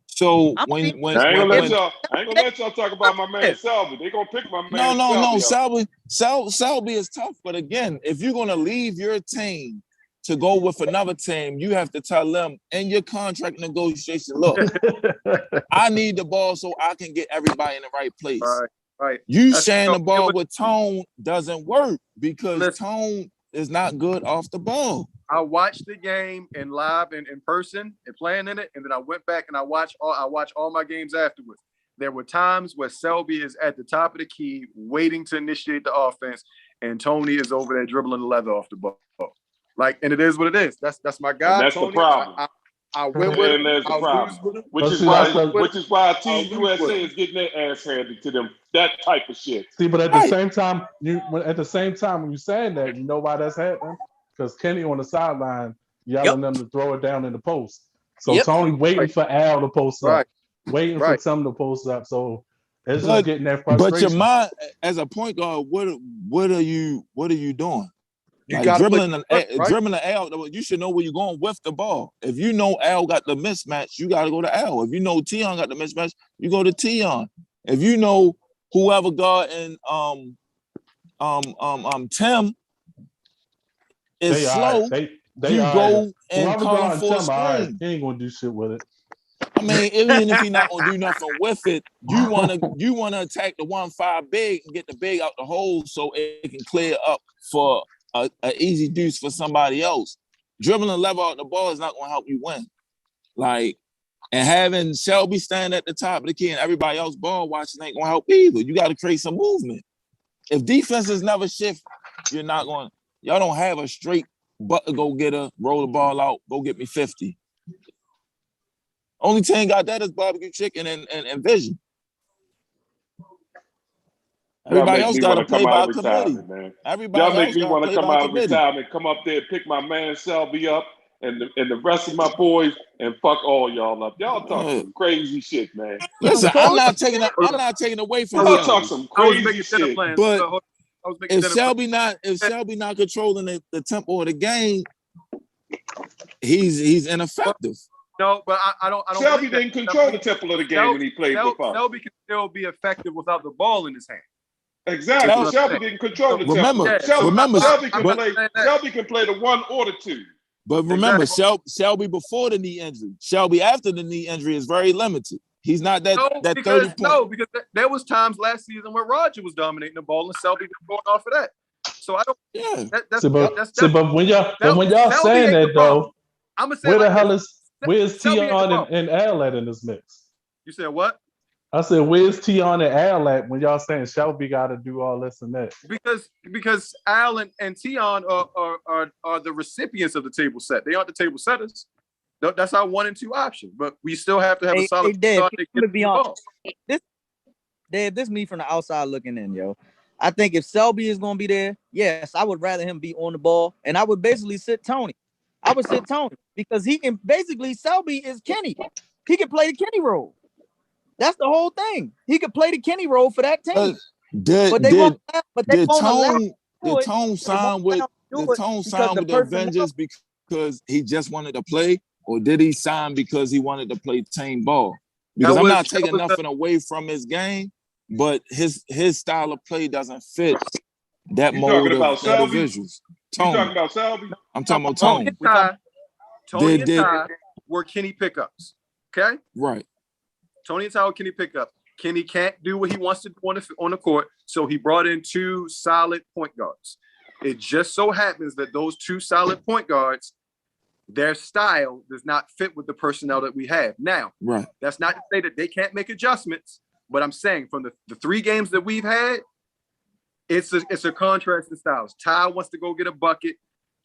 So I ain't gonna let y'all talk about my man Selby. They gonna pick my man. No. Selby is tough, but again, if you're gonna leave your team to go with another team, you have to tell them in your contract negotiation, look, I need the ball so I can get everybody in the right place. Right. You sharing the ball with Tone doesn't work because Tone is not good off the ball. I watched the game in live and in person and playing in it, and then I went back and I watched all my games afterwards. There were times where Selby is at the top of the key, waiting to initiate the offense, and Tony is over there dribbling the leather off the ball. And it is what it is. That's my guy. And that's Tony. the problem. I went with him. There's the problem. Which is why Team USA is getting their ass handed to them. That type of shit. See, but at the same time, when you're saying that, you know why that's happening? Because Kenny on the sideline yelling them to throw it down in the post. So Tony waiting for Al to post up, waiting for some to post up. So it's just getting that frustration. But your mind, as a point guard, what are you doing? You got dribbling the Al. You should know where you're going with the ball. If you know Al got the mismatch, you got to go to Al. If you know Tion got the mismatch, you go to Tion. If you know whoever got in Tim is slow, you go and call him for a screen. He ain't gonna do shit with it. I mean, even if he's not gonna do nothing with it, you wanna attack the 1-5 big and get the big out the hole so it can clear up for a easy deuce for somebody else. Dribbling a level out the ball is not gonna help you win. And having Shelby stand at the top of the key and everybody else ball watching ain't gonna help either. You got to create some movement. If defenses never shift, you're not going. Y'all don't have a straight butt go getter, roll the ball out, go get me 50. Only team got that is barbecue chicken and Vision. Everybody else got to play by committee. Y'all make me want to come out of retirement, come up there, pick my man Selby up, and the rest of my boys, and fuck all y'all up. Y'all talk some crazy shit, man. Listen, I'm not taking away from y'all. Talk some crazy shit. But if Shelby not controlling the tempo of the game, he's ineffective. No, but I don't. Shelby didn't control the tempo of the game when he played with us. Shelby can still be effective without the ball in his hand. Exactly. Shelby didn't control the tempo. Shelby can play the 1 or the 2. But remember, Shelby before the knee injury, Shelby after the knee injury is very limited. He's not that 30 point. No, because there was times last season where Roger was dominating the ball and Shelby was going off of that. So I don't. Yeah. But when y'all saying that though, I'm gonna say where's Tion and Al at in this mix? You said what? I said, where's Tion and Al at when y'all saying Shelby got to do all this and that? Because Al and Tion are the recipients of the table set. They aren't the table setters. That's our 1 and 2 option. But we still have to have a solid. Dave, this is me from the outside looking in, yo. I think if Selby is going to be there, yes, I would rather him be on the ball, and I would basically sit Tony. I would sit Tony because he can basically Selby is Kenny. He can play the Kenny role. That's the whole thing. He could play the Kenny role for that team. Did Tone sign with the Avengers because he just wanted to play, or did he sign because he wanted to play team ball? Because I'm not taking nothing away from his game, but his style of play doesn't fit that mold of individuals. You talking about Selby? I'm talking about Tony. Tony and Ty were Kenny pickups. Okay? Right. Tony and Ty were Kenny pickups. Kenny can't do what he wants to do on the court, so he brought in 2 solid point guards. It just so happens that those 2 solid point guards, their style does not fit with the personnel that we have. Now, right. That's not to say that they can't make adjustments, but I'm saying from the 3 games that we've had, it's a contrast in styles. Ty wants to go get a bucket.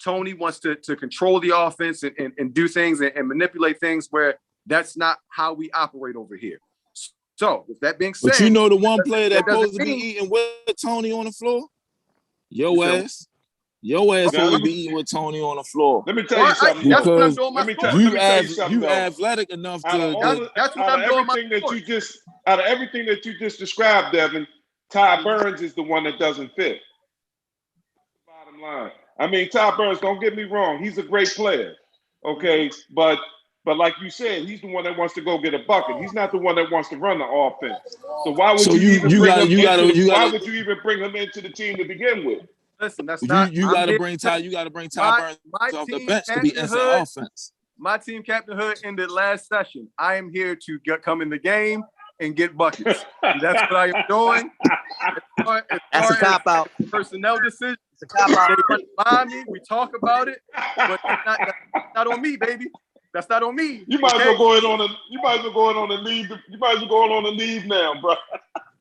Tony wants to control the offense and do things and manipulate things where that's not how we operate over here. So, with that being said, but you know the one player that's supposed to be eating with Tony on the floor? Your ass supposed to be eating with Tony on the floor. Let me tell you something. Because let me tell you something. You athletic enough to. Out of everything that you just described, Devin, Ty Burns is the one that doesn't fit. Bottom line. I mean, Ty Burns, don't get me wrong, he's a great player. Okay, but like you said, he's the one that wants to go get a bucket. He's not the one that wants to run the offense. So why would you even bring him into the team to begin with? Listen, that's not. You got to bring Ty Burns off the bench to be inside offense. My team captain Hood ended last session. I am here to come in the game and get buckets. That's what I am doing. That's a cop out. Personnel decision. It's a cop out. They remind me. We talk about it, but that's not on me, baby. That's not on me. You might as well go in on the leave. You might as well go on the leave now, bro.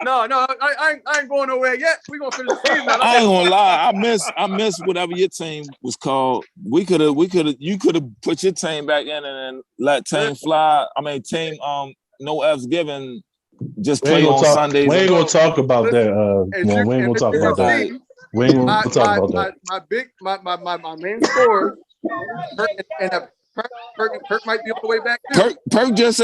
No, I ain't going nowhere yet. We gonna finish the season. I ain't gonna lie. I miss whatever your team was called. You could have put your team back in and then let team fly. I mean, team no F's given. Just play on Sundays. We ain't gonna talk about that. We ain't gonna talk about that. We ain't gonna talk about that. My main scorer and Perk might be on the way back too. Perk just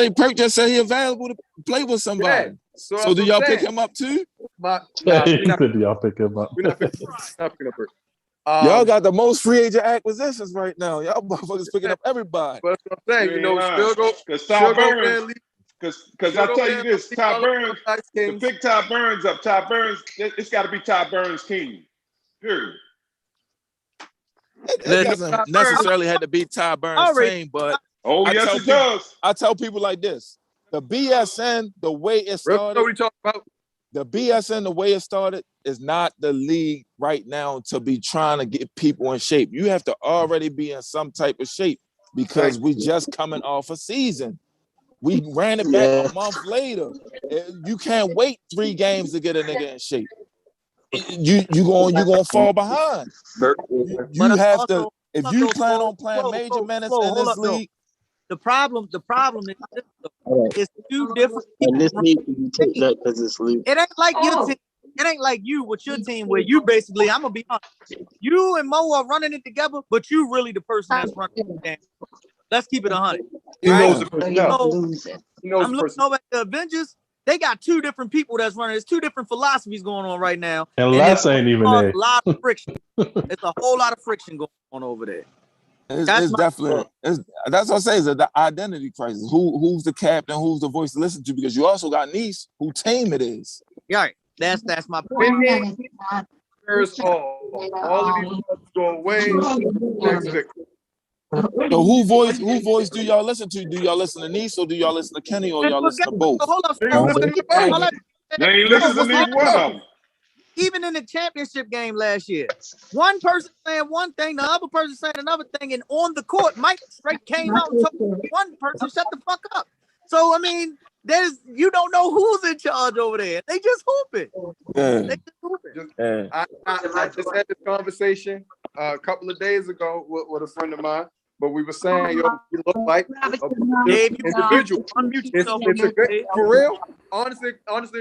say he available to play with somebody. Yeah. So do y'all pick him up too? Y'all pick him up. We're not picking up Perk. Y'all got the most free agent acquisitions right now. Y'all motherfuckers picking up everybody. But that's what I'm saying. Because I tell you this, Ty Burns, to pick Ty Burns up, it's got to be Ty Burns' team. Period. It doesn't necessarily have to be Ty Burns' team, but yes, it does. I tell people like this: the BSN, the way it started, what we talking about? The BSN, the way it started, is not the league right now to be trying to get people in shape. You have to already be in some type of shape because we just coming off a season. We ran it back a month later. You can't wait 3 games to get a nigga in shape. You gonna fall behind. You have to, if you plan on playing major minutes in this league. The problem is it's 2 different people. And this needs to be taken up because it's legal. It ain't like your team. It ain't like you with your team where you basically, I'm gonna be honest, you and Mo are running it together, but you really the person that's running the game. Let's keep it 100. He knows the personnel. I'm looking over at the Avengers. They got 2 different people that's running. There's 2 different philosophies going on right now. And Les ain't even there. A lot of friction. It's a whole lot of friction going on over there. It's definitely that's what I say is the identity crisis. Who's the captain? Who's the voice to listen to? Because you also got Nice, who team it is. Right. That's my point. All of these go away. So who voice do y'all listen to? Do y'all listen to Nice or do y'all listen to Kenny or y'all listen to both? Hold up. They ain't listen to neither one of them. Even in the championship game last year, one person saying one thing, the other person saying another thing, and on the court, Mike straight came out and told one person, shut the fuck up. So, I mean, you don't know who's in charge over there. They just hooping. I just had this conversation a couple of days ago with a friend of mine, but we were saying, we look like individual. It's a good, for real, honestly,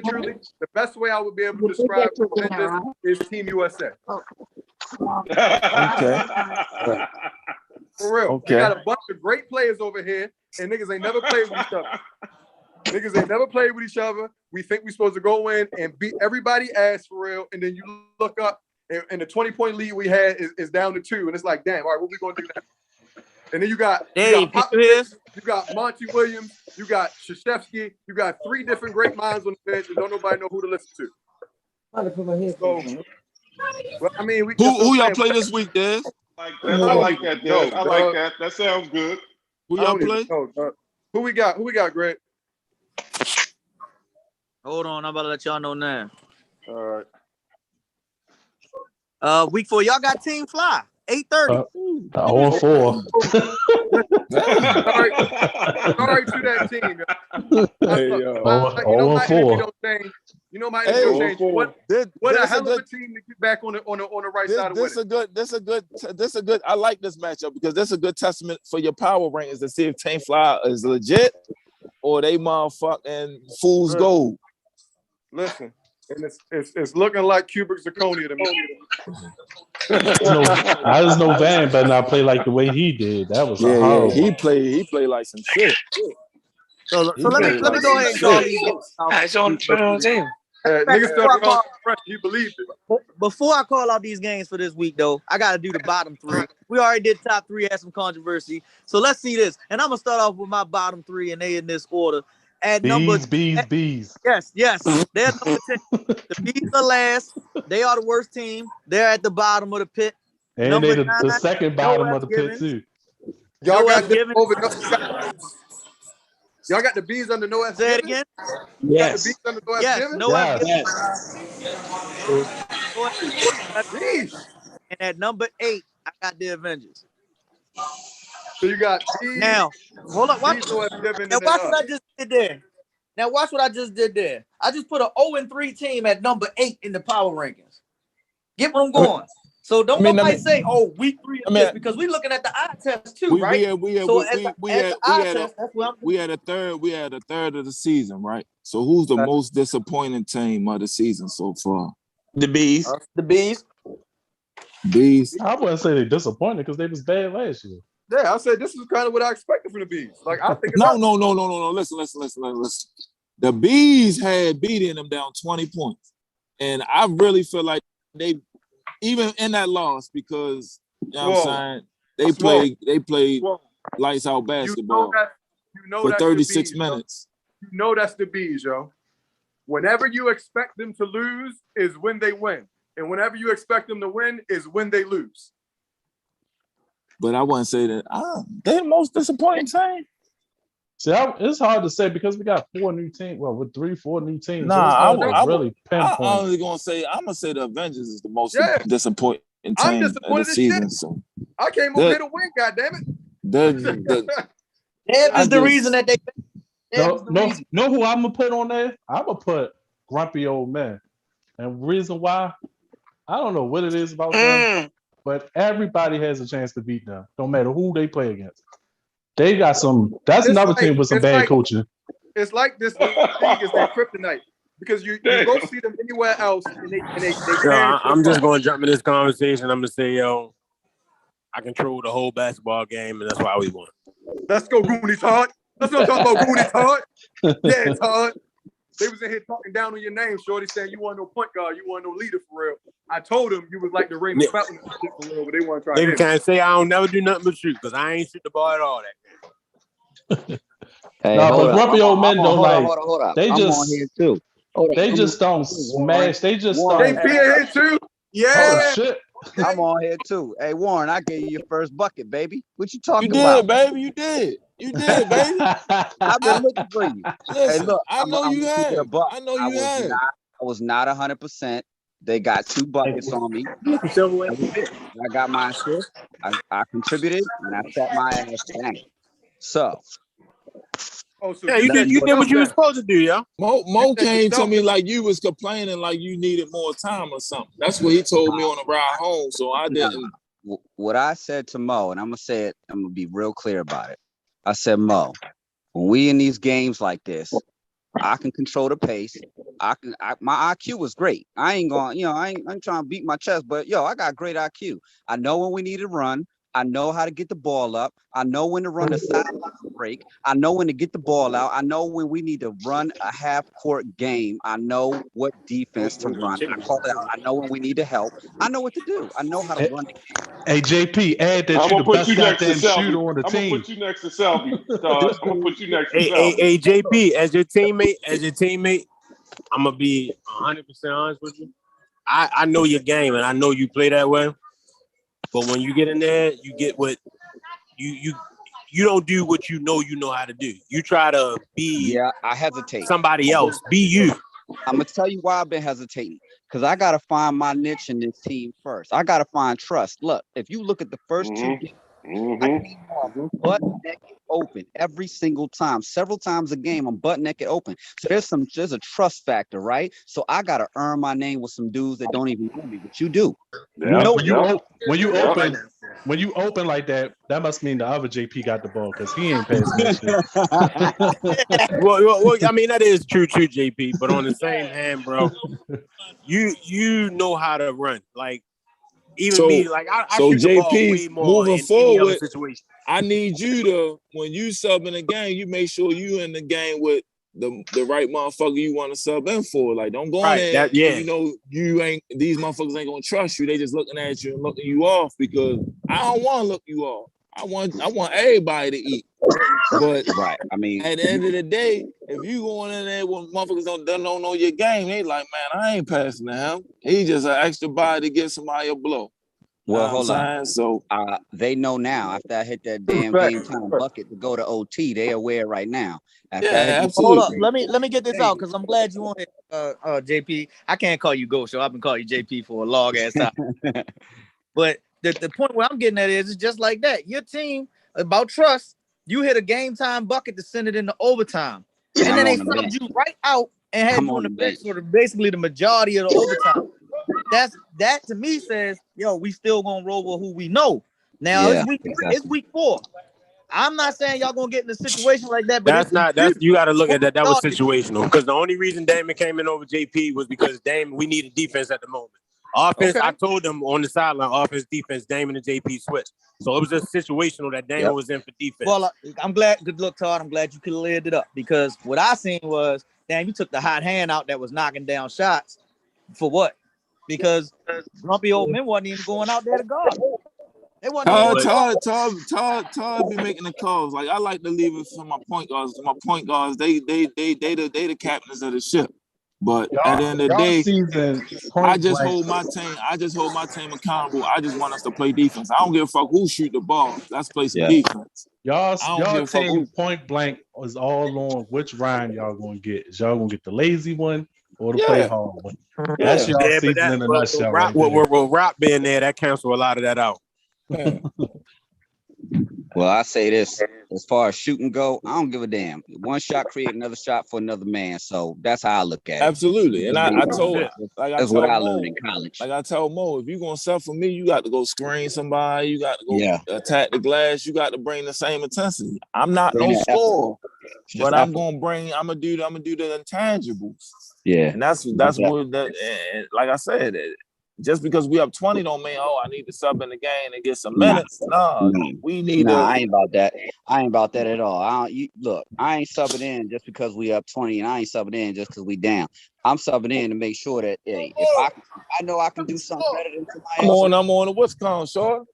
truly, the best way I would be able to describe this is Team USA. Okay. For real. Okay. We got a bunch of great players over here, and niggas ain't never played with each other. We think we're supposed to go in and beat everybody ass for real, and then you look up, and the 20-point lead we had is down to 2, and it's like, damn, all right, what we gonna do now? And then you got Dave, can you hear us? you got Monty Williams, you got Krzyzewski, you got 3 different great minds on the bench, and don't nobody know who to listen to. So, well, I mean, who y'all play this week, Des? I like that, Des. I like that. That sounds good. Who y'all play? Who we got? Who we got, Greg? Hold on, I'm about to let y'all know now. All right. Week 4, y'all got Team Fly, 8:30. 0-4. Sorry to that team. You know my energy don't change. What a hell of a team to get back on the right side of it. This a good. I like this matchup because this is a good testament for your power rankings to see if Team Fly is legit or they motherfucking fool's gold. Listen, and it's looking like cubic zirconia to me. I just know Van better not play like the way he did. That was he played like some shit. So let me go ahead and call these games. It's on the team. He believed it. Before I call out these games for this week, though, I got to do the bottom 3. We already did top 3, had some controversy. So let's see this. And I'm going to start off with my bottom 3, and they in this order. At bees. Yes. They're number 10. The Bees are last. They are the worst team. They're at the bottom of the pit. And number they 9, the second bottom of the pit, too. Y'all got Y'all got the Bees under no F. Say it again. Yes. Got the Bees under no F. Yes. No F. Yes. And at number 8, I got the Avengers. So you got Bees. Now, hold up. Watch what I just did there. I just put an 0-3 team at number 8 in the power rankings. Get what I'm going. So don't nobody say, "Oh, week 3 of this," because we're looking at the eye test too, right? We had a third of the season, right? So who's the most disappointing team of the season so far? The Bees. The Bees. Bees. I wouldn't say they're disappointed because they was bad last year. Yeah, I said this is kind of what I expected from the Bees. Like I think no. Listen. The Bees had beating them down 20 points, and I really feel like they. Even in that loss, because you know what I'm saying, they played lights out basketball for 36 minutes. You know that's the Bees, yo. Whenever you expect them to lose is when they win. And whenever you expect them to win is when they lose. But I wouldn't say that they're the most disappointing team. See, it's hard to say because we got 4 new teams. Well, with 3-4 new teams. Nah, so I'm only gonna say the Avengers is the most disappointing team of the season. So I came over here to win, goddammit. That is the reason that they. Know who I'm gonna put on there? I'm gonna put grumpy old men, and reason why I don't know what it is about them, but everybody has a chance to beat them, no matter who they play against. They got some. That's another team with some bad coaching. It's like this league is their kryptonite because you go see them anywhere else and they I'm just going to jump in this conversation. I'm going to say, I control the whole basketball game, and that's why we won. Let's go, Rooney Todd. Let's not talk about Rooney Todd. Yeah, Todd. They was in here talking down on your name, shorty, saying you want no point guard, you want no leader for real. I told them you was like the Raymond Felton for real, but they want to try. They can't say I don't never do nothing but shoot because I ain't shoot the ball at all that game. Hey, no, but grumpy old men don't like. Hold up. They I'm just on here too. They just don't smash. They just don't. They be here too. Yeah. Oh shit. I'm on here too. Hey Warren, I gave you your first bucket, baby. What you talking about? You did, baby. I've been looking for you. Listen, hey, look, I know you have. I was not 100%. They got 2 buckets on me. I got my assist. I contributed and I set my ass down. So yeah, you did what you were supposed to do, yo. Mo came to me like you was complaining like you needed more time or something. That's what he told me on the ride home. So I didn't. What I said to Mo, and I'm gonna be real clear about it. I said, Mo, when we in these games like this, I can control the pace. My IQ was great. I ain't trying to beat my chest, but I got great IQ. I know when we need to run. I know how to get the ball up. I know when to run a sideline break. I know when to get the ball out. I know when we need to run a half-court game. I know what defense to run. I call it out. I know when we need to help. I know what to do. I know how to run the game. Hey, JP, add that I'm you gonna the put you best next to goddamn shooter Selby. on the I'm gonna team. put you next to Selby. I'm gonna put you next to Hey, Selby. JP, as your teammate, I'm gonna be 100% honest with you. I know your game and I know you play that way. But when you get in there, you get what you don't do what you know how to do. You try to be I hesitate. somebody else. Be you. I'm gonna tell you why I've been hesitating. Because I gotta find my niche in this team first. I gotta find trust. Look, if you look at the first two games, I came off butt naked open every single time. Several times a game, I'm butt naked open. So there's a trust factor, right? So I gotta earn my name with some dudes that don't even know me, but you do. You know When you open like that, that must mean the other JP got the ball because he ain't passing that shit. well, I mean that is true, JP. But on the same hand, bro, you know how to run. Like even me, like I shoot JP, the ball way more moving in forward, any other situation. I need you to, when you sub in the game, you make sure you in the game with the right motherfucker you want to sub in for. Like, don't go in there. You know these motherfuckers ain't gonna trust you. They just looking at you and looking you off because I don't want to look you off. I want everybody to eat. But right, I mean, at the end of the day, if you going in there when motherfuckers don't know your game, they like, man, I ain't passing to him. He just an extra body to give somebody a blow. Well, hold on. So they know now. After I hit that damn game time bucket to go to OT, they aware right now. Hold up. Let me get this out because I'm glad you on it, JP. I can't call you Ghost, so I've been calling you JP for a long ass time. But the point where I'm getting at is just like that. Your team about trust. You hit a game time bucket to send it into overtime, and then they subbed you right out and had you on the bench for basically the majority of the overtime. That to me says, yo, we still gonna roll with who we know. Now it's week 4. I'm not saying y'all gonna get in a situation like that, but you got to look at that. That was situational because the only reason Damon came in over JP was because Damon, we needed defense at the moment. Offense, I told them on the sideline, offense, defense, Damon and JP switched. So it was just situational that Damon was in for defense. Well, I'm glad. Good luck, Todd. I'm glad you could have led it up because what I seen was, damn, you took the hot hand out that was knocking down shots for what? Because grumpy old men wasn't even going out there to guard. They wasn't Todd be making the calls. Like I like to leave it for my point guards. My point guards, they the captains of the ship. But at the end of the day, I just hold my team accountable. I just want us to play defense. I don't give a fuck who shoot the ball. Let's play some defense. Y'all team point blank is all on which Ryan y'all gonna get. Is y'all gonna get the lazy one or the play hard one? That's y'all season in a nutshell. With Rock being there, that cancel a lot of that out. Well, I say this, as far as shooting go, I don't give a damn. One shot create another shot for another man. So that's how I look at it. Absolutely. And I told that's what I learned in college. Like I told Mo, if you're gonna sell for me, you got to go screen somebody, you got to go attack the glass, you got to bring the same intensity. I'm not no scorer, but I'm gonna do the intangibles. Yeah. And that's what that, and like I said, just because we up 20 don't mean, I need to sub in the game and get some minutes. We need to. I ain't about that. I ain't about that at all. Look, I ain't subbing in just because we up 20, and I ain't subbing in just because we down. I'm subbing in to make sure that if I know I can do something better than somebody else. I'm on the what's called, short.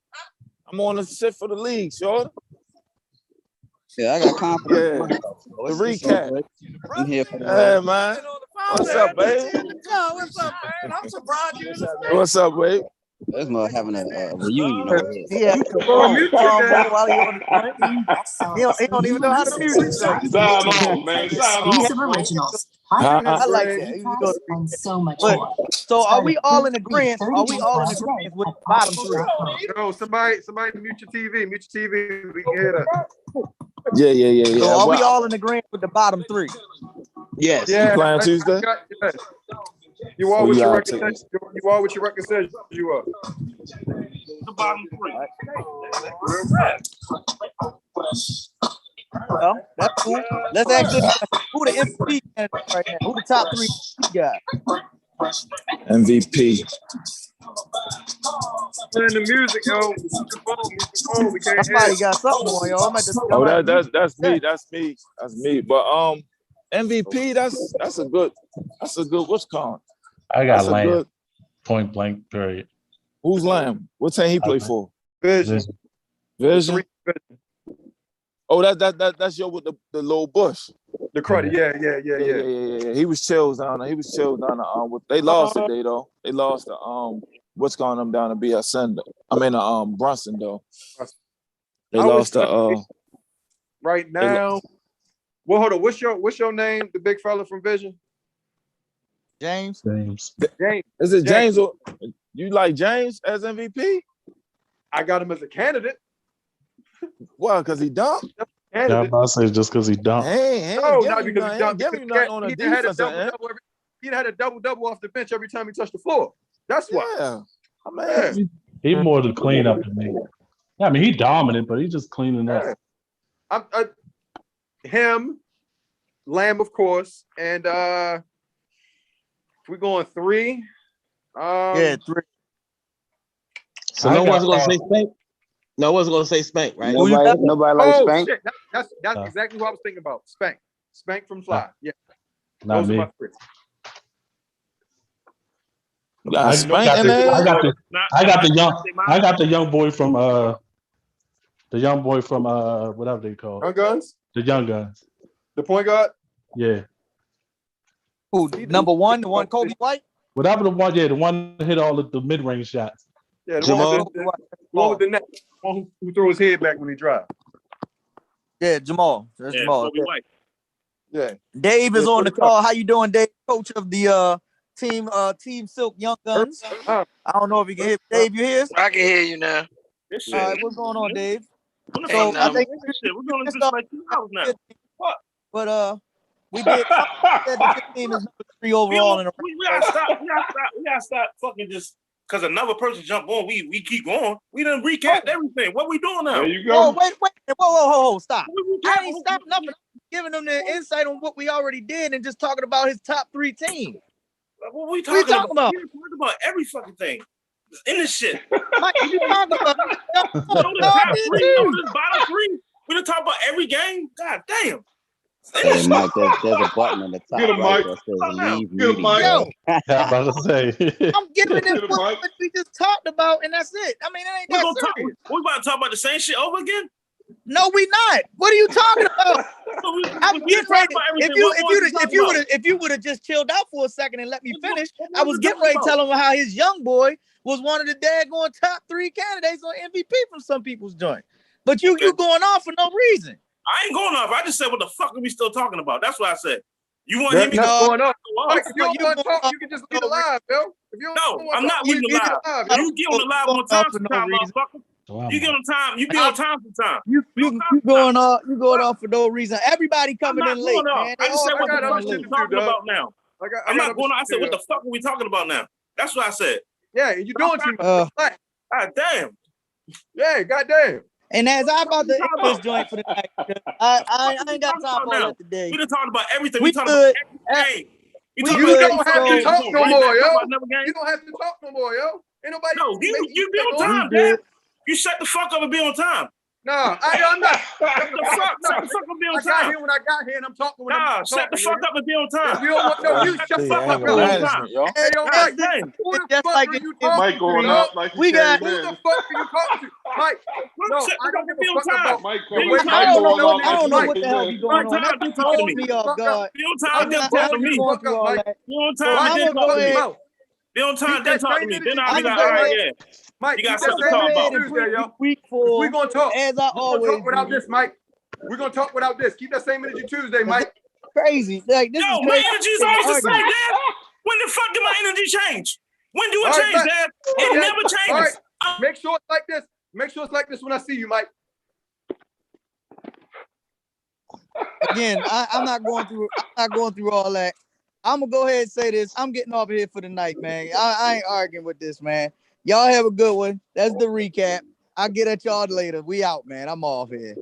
I'm on the shit for the league, short. Yeah, I got confidence. The recap. I'm here for that. Hey, man. What's up, babe? What's up, man? I'm surprised you. What's up, babe? There's more having a reunion over here. He don't even know how to mute himself. Sign on, man. Sign on. Originals. I like that. And so much more. So are we all in agreement? Are we all in agreement with the bottom 3? Yo, somebody mute your TV. Mute your TV. We can hear that. Yeah. So are we all in agreement with the bottom 3? Yes. Yeah. You playing Tuesday? You are what your record says. You are what your record says you are. The bottom 3. Well, that's cool. Let's ask this question. Who the MVP right now? Who the top 3 guys? MVP. playing the music, yo. Mute the phone. We can't hear. Somebody got something on, yo. I'm at the. Oh, that's me. But MVP, that's a good what's called. I got That's a Lamb. good. Point blank. Period. Who's Lamb? What team he play for? Vision. Vision. Oh, that's yo with the little bush. The credit, yeah. He was chills down there. They lost today though. They lost to what's going on down in BSN. Brunson though. They lost to right now. Well, hold on. What's your name? The big fella from Vision? James. Is it James? Or you like James as MVP? I got him as a candidate. Well, because he dunked. Yeah, I'm about to say just because he dunked. Not because he dunked. He had a double off the bench every time he touched the floor. That's why. Yeah. He more to clean up than me. I mean, he dominant, but he's just cleaning up. Him, Lamb, of course, and if we're going 3. 3. So no one's gonna say Spank. No one's gonna say Spank, right? Nobody likes Spank. Shit. That's exactly what I was thinking about. Spank from Fly. Yeah. Not Those me. are my 3. I got the young boy from whatever they call Young Guns. The Young Guns. The point guard. Yeah. Who number 1? The one Kobe White. Whatever the one. Yeah, the one that hit all of the mid-range shots. Yeah, the one with the net. The one who threw his head back when he drives. Yeah, Jamal. That's Jamal. Kobe White. Yeah. Dave is on the call. How you doing, Dave? Coach of the Team Silk Young Guns. I don't know if you can hear Dave. You hear us? I can hear you now. All right, what's going on, Dave? So I think we're going to just like 2 hours now. But we did said that this team is number 3 overall in the we gotta stop fucking just because another person jumped on. We keep going. We done recapped everything. What we doing now? There you go. Wait. Whoa, stop. I ain't stopped nothing. I'm giving them the insight on what we already did and just talking about his top 3 teams. What we talking about? We're talking about every fucking thing. In this shit. Mike, you talking about the top 3, the bottom 3. We done talk about every game. God damn. Hey, Mike, there's a button on the top Get him, right Mike. that says leave Get him, meeting. Mike. Yo, I'm about to say. I'm giving them Get him, what Mike. we just talked about, and that's it. I mean, it ain't that serious. We about to talk about the same shit over again? No, we not. What are you talking about? I'm getting ready. If you would have just chilled out for a second and let me finish, I was getting ready to tell him how his young boy was one of the daggone top 3 candidates on MVP from some people's joint. But you going off for no reason. I ain't going off. I just said, what the fuck are we still talking about? That's what I said. You want That's him to not going on. Like, if you don't want to talk, you can just leave it live, Bill. If you don't no, I'm not leaving it live. You get on the live on time for time, motherfucker. You get on time. You be on time for time. You going off for no reason. Everybody coming in late, man. I just said what the fuck we talking about now. I'm not going on. I said, what the fuck are we talking about now? That's what I said. Yeah, and you doing too much. God damn. Yeah, goddamn. And as I'm about to end this joint for the night, I ain't got time for that today. We done talking about everything. We talking about every game. You don't have to talk no more, yo. You don't have to talk no more, yo. Ain't nobody. No, you be on time, Dad. You shut the fuck up and be on time. No, I'm not. Shut the fuck up and be on time. I got here when I got here, and I'm talking when I'm talking. Shut the fuck up and be on time. If you don't want no, you shut the fuck up and be on time. Hey, yo, Mike, who the fuck are you talking Mike going up like we got. Who the fuck are you talking to, Mike? No, I don't give a fuck about Mike. I don't know what the hell you going on. That throws me off guard. Be on time, then talk to me. Be on time, then talk to me. Be on time, then talk to me. Then I'll be like, all right, yeah. Mike, you got something to talk about. Week 4. We're gonna talk. As I always talk without this, Mike. We're gonna talk without this. Keep that same energy Tuesday, Mike. Crazy. Like this is my crazy. energy is always the same, Dad. When the fuck did my energy change? When do it change, Dad? It never changes. All right. Make sure it's like this. Make sure it's like this when I see you, Mike. Again, I'm not going through all that. I'm gonna go ahead and say this. I'm getting off of here for the night, man. I ain't arguing with this, man. Y'all have a good one. That's the recap. I'll get at y'all later. We out, man. I'm off here.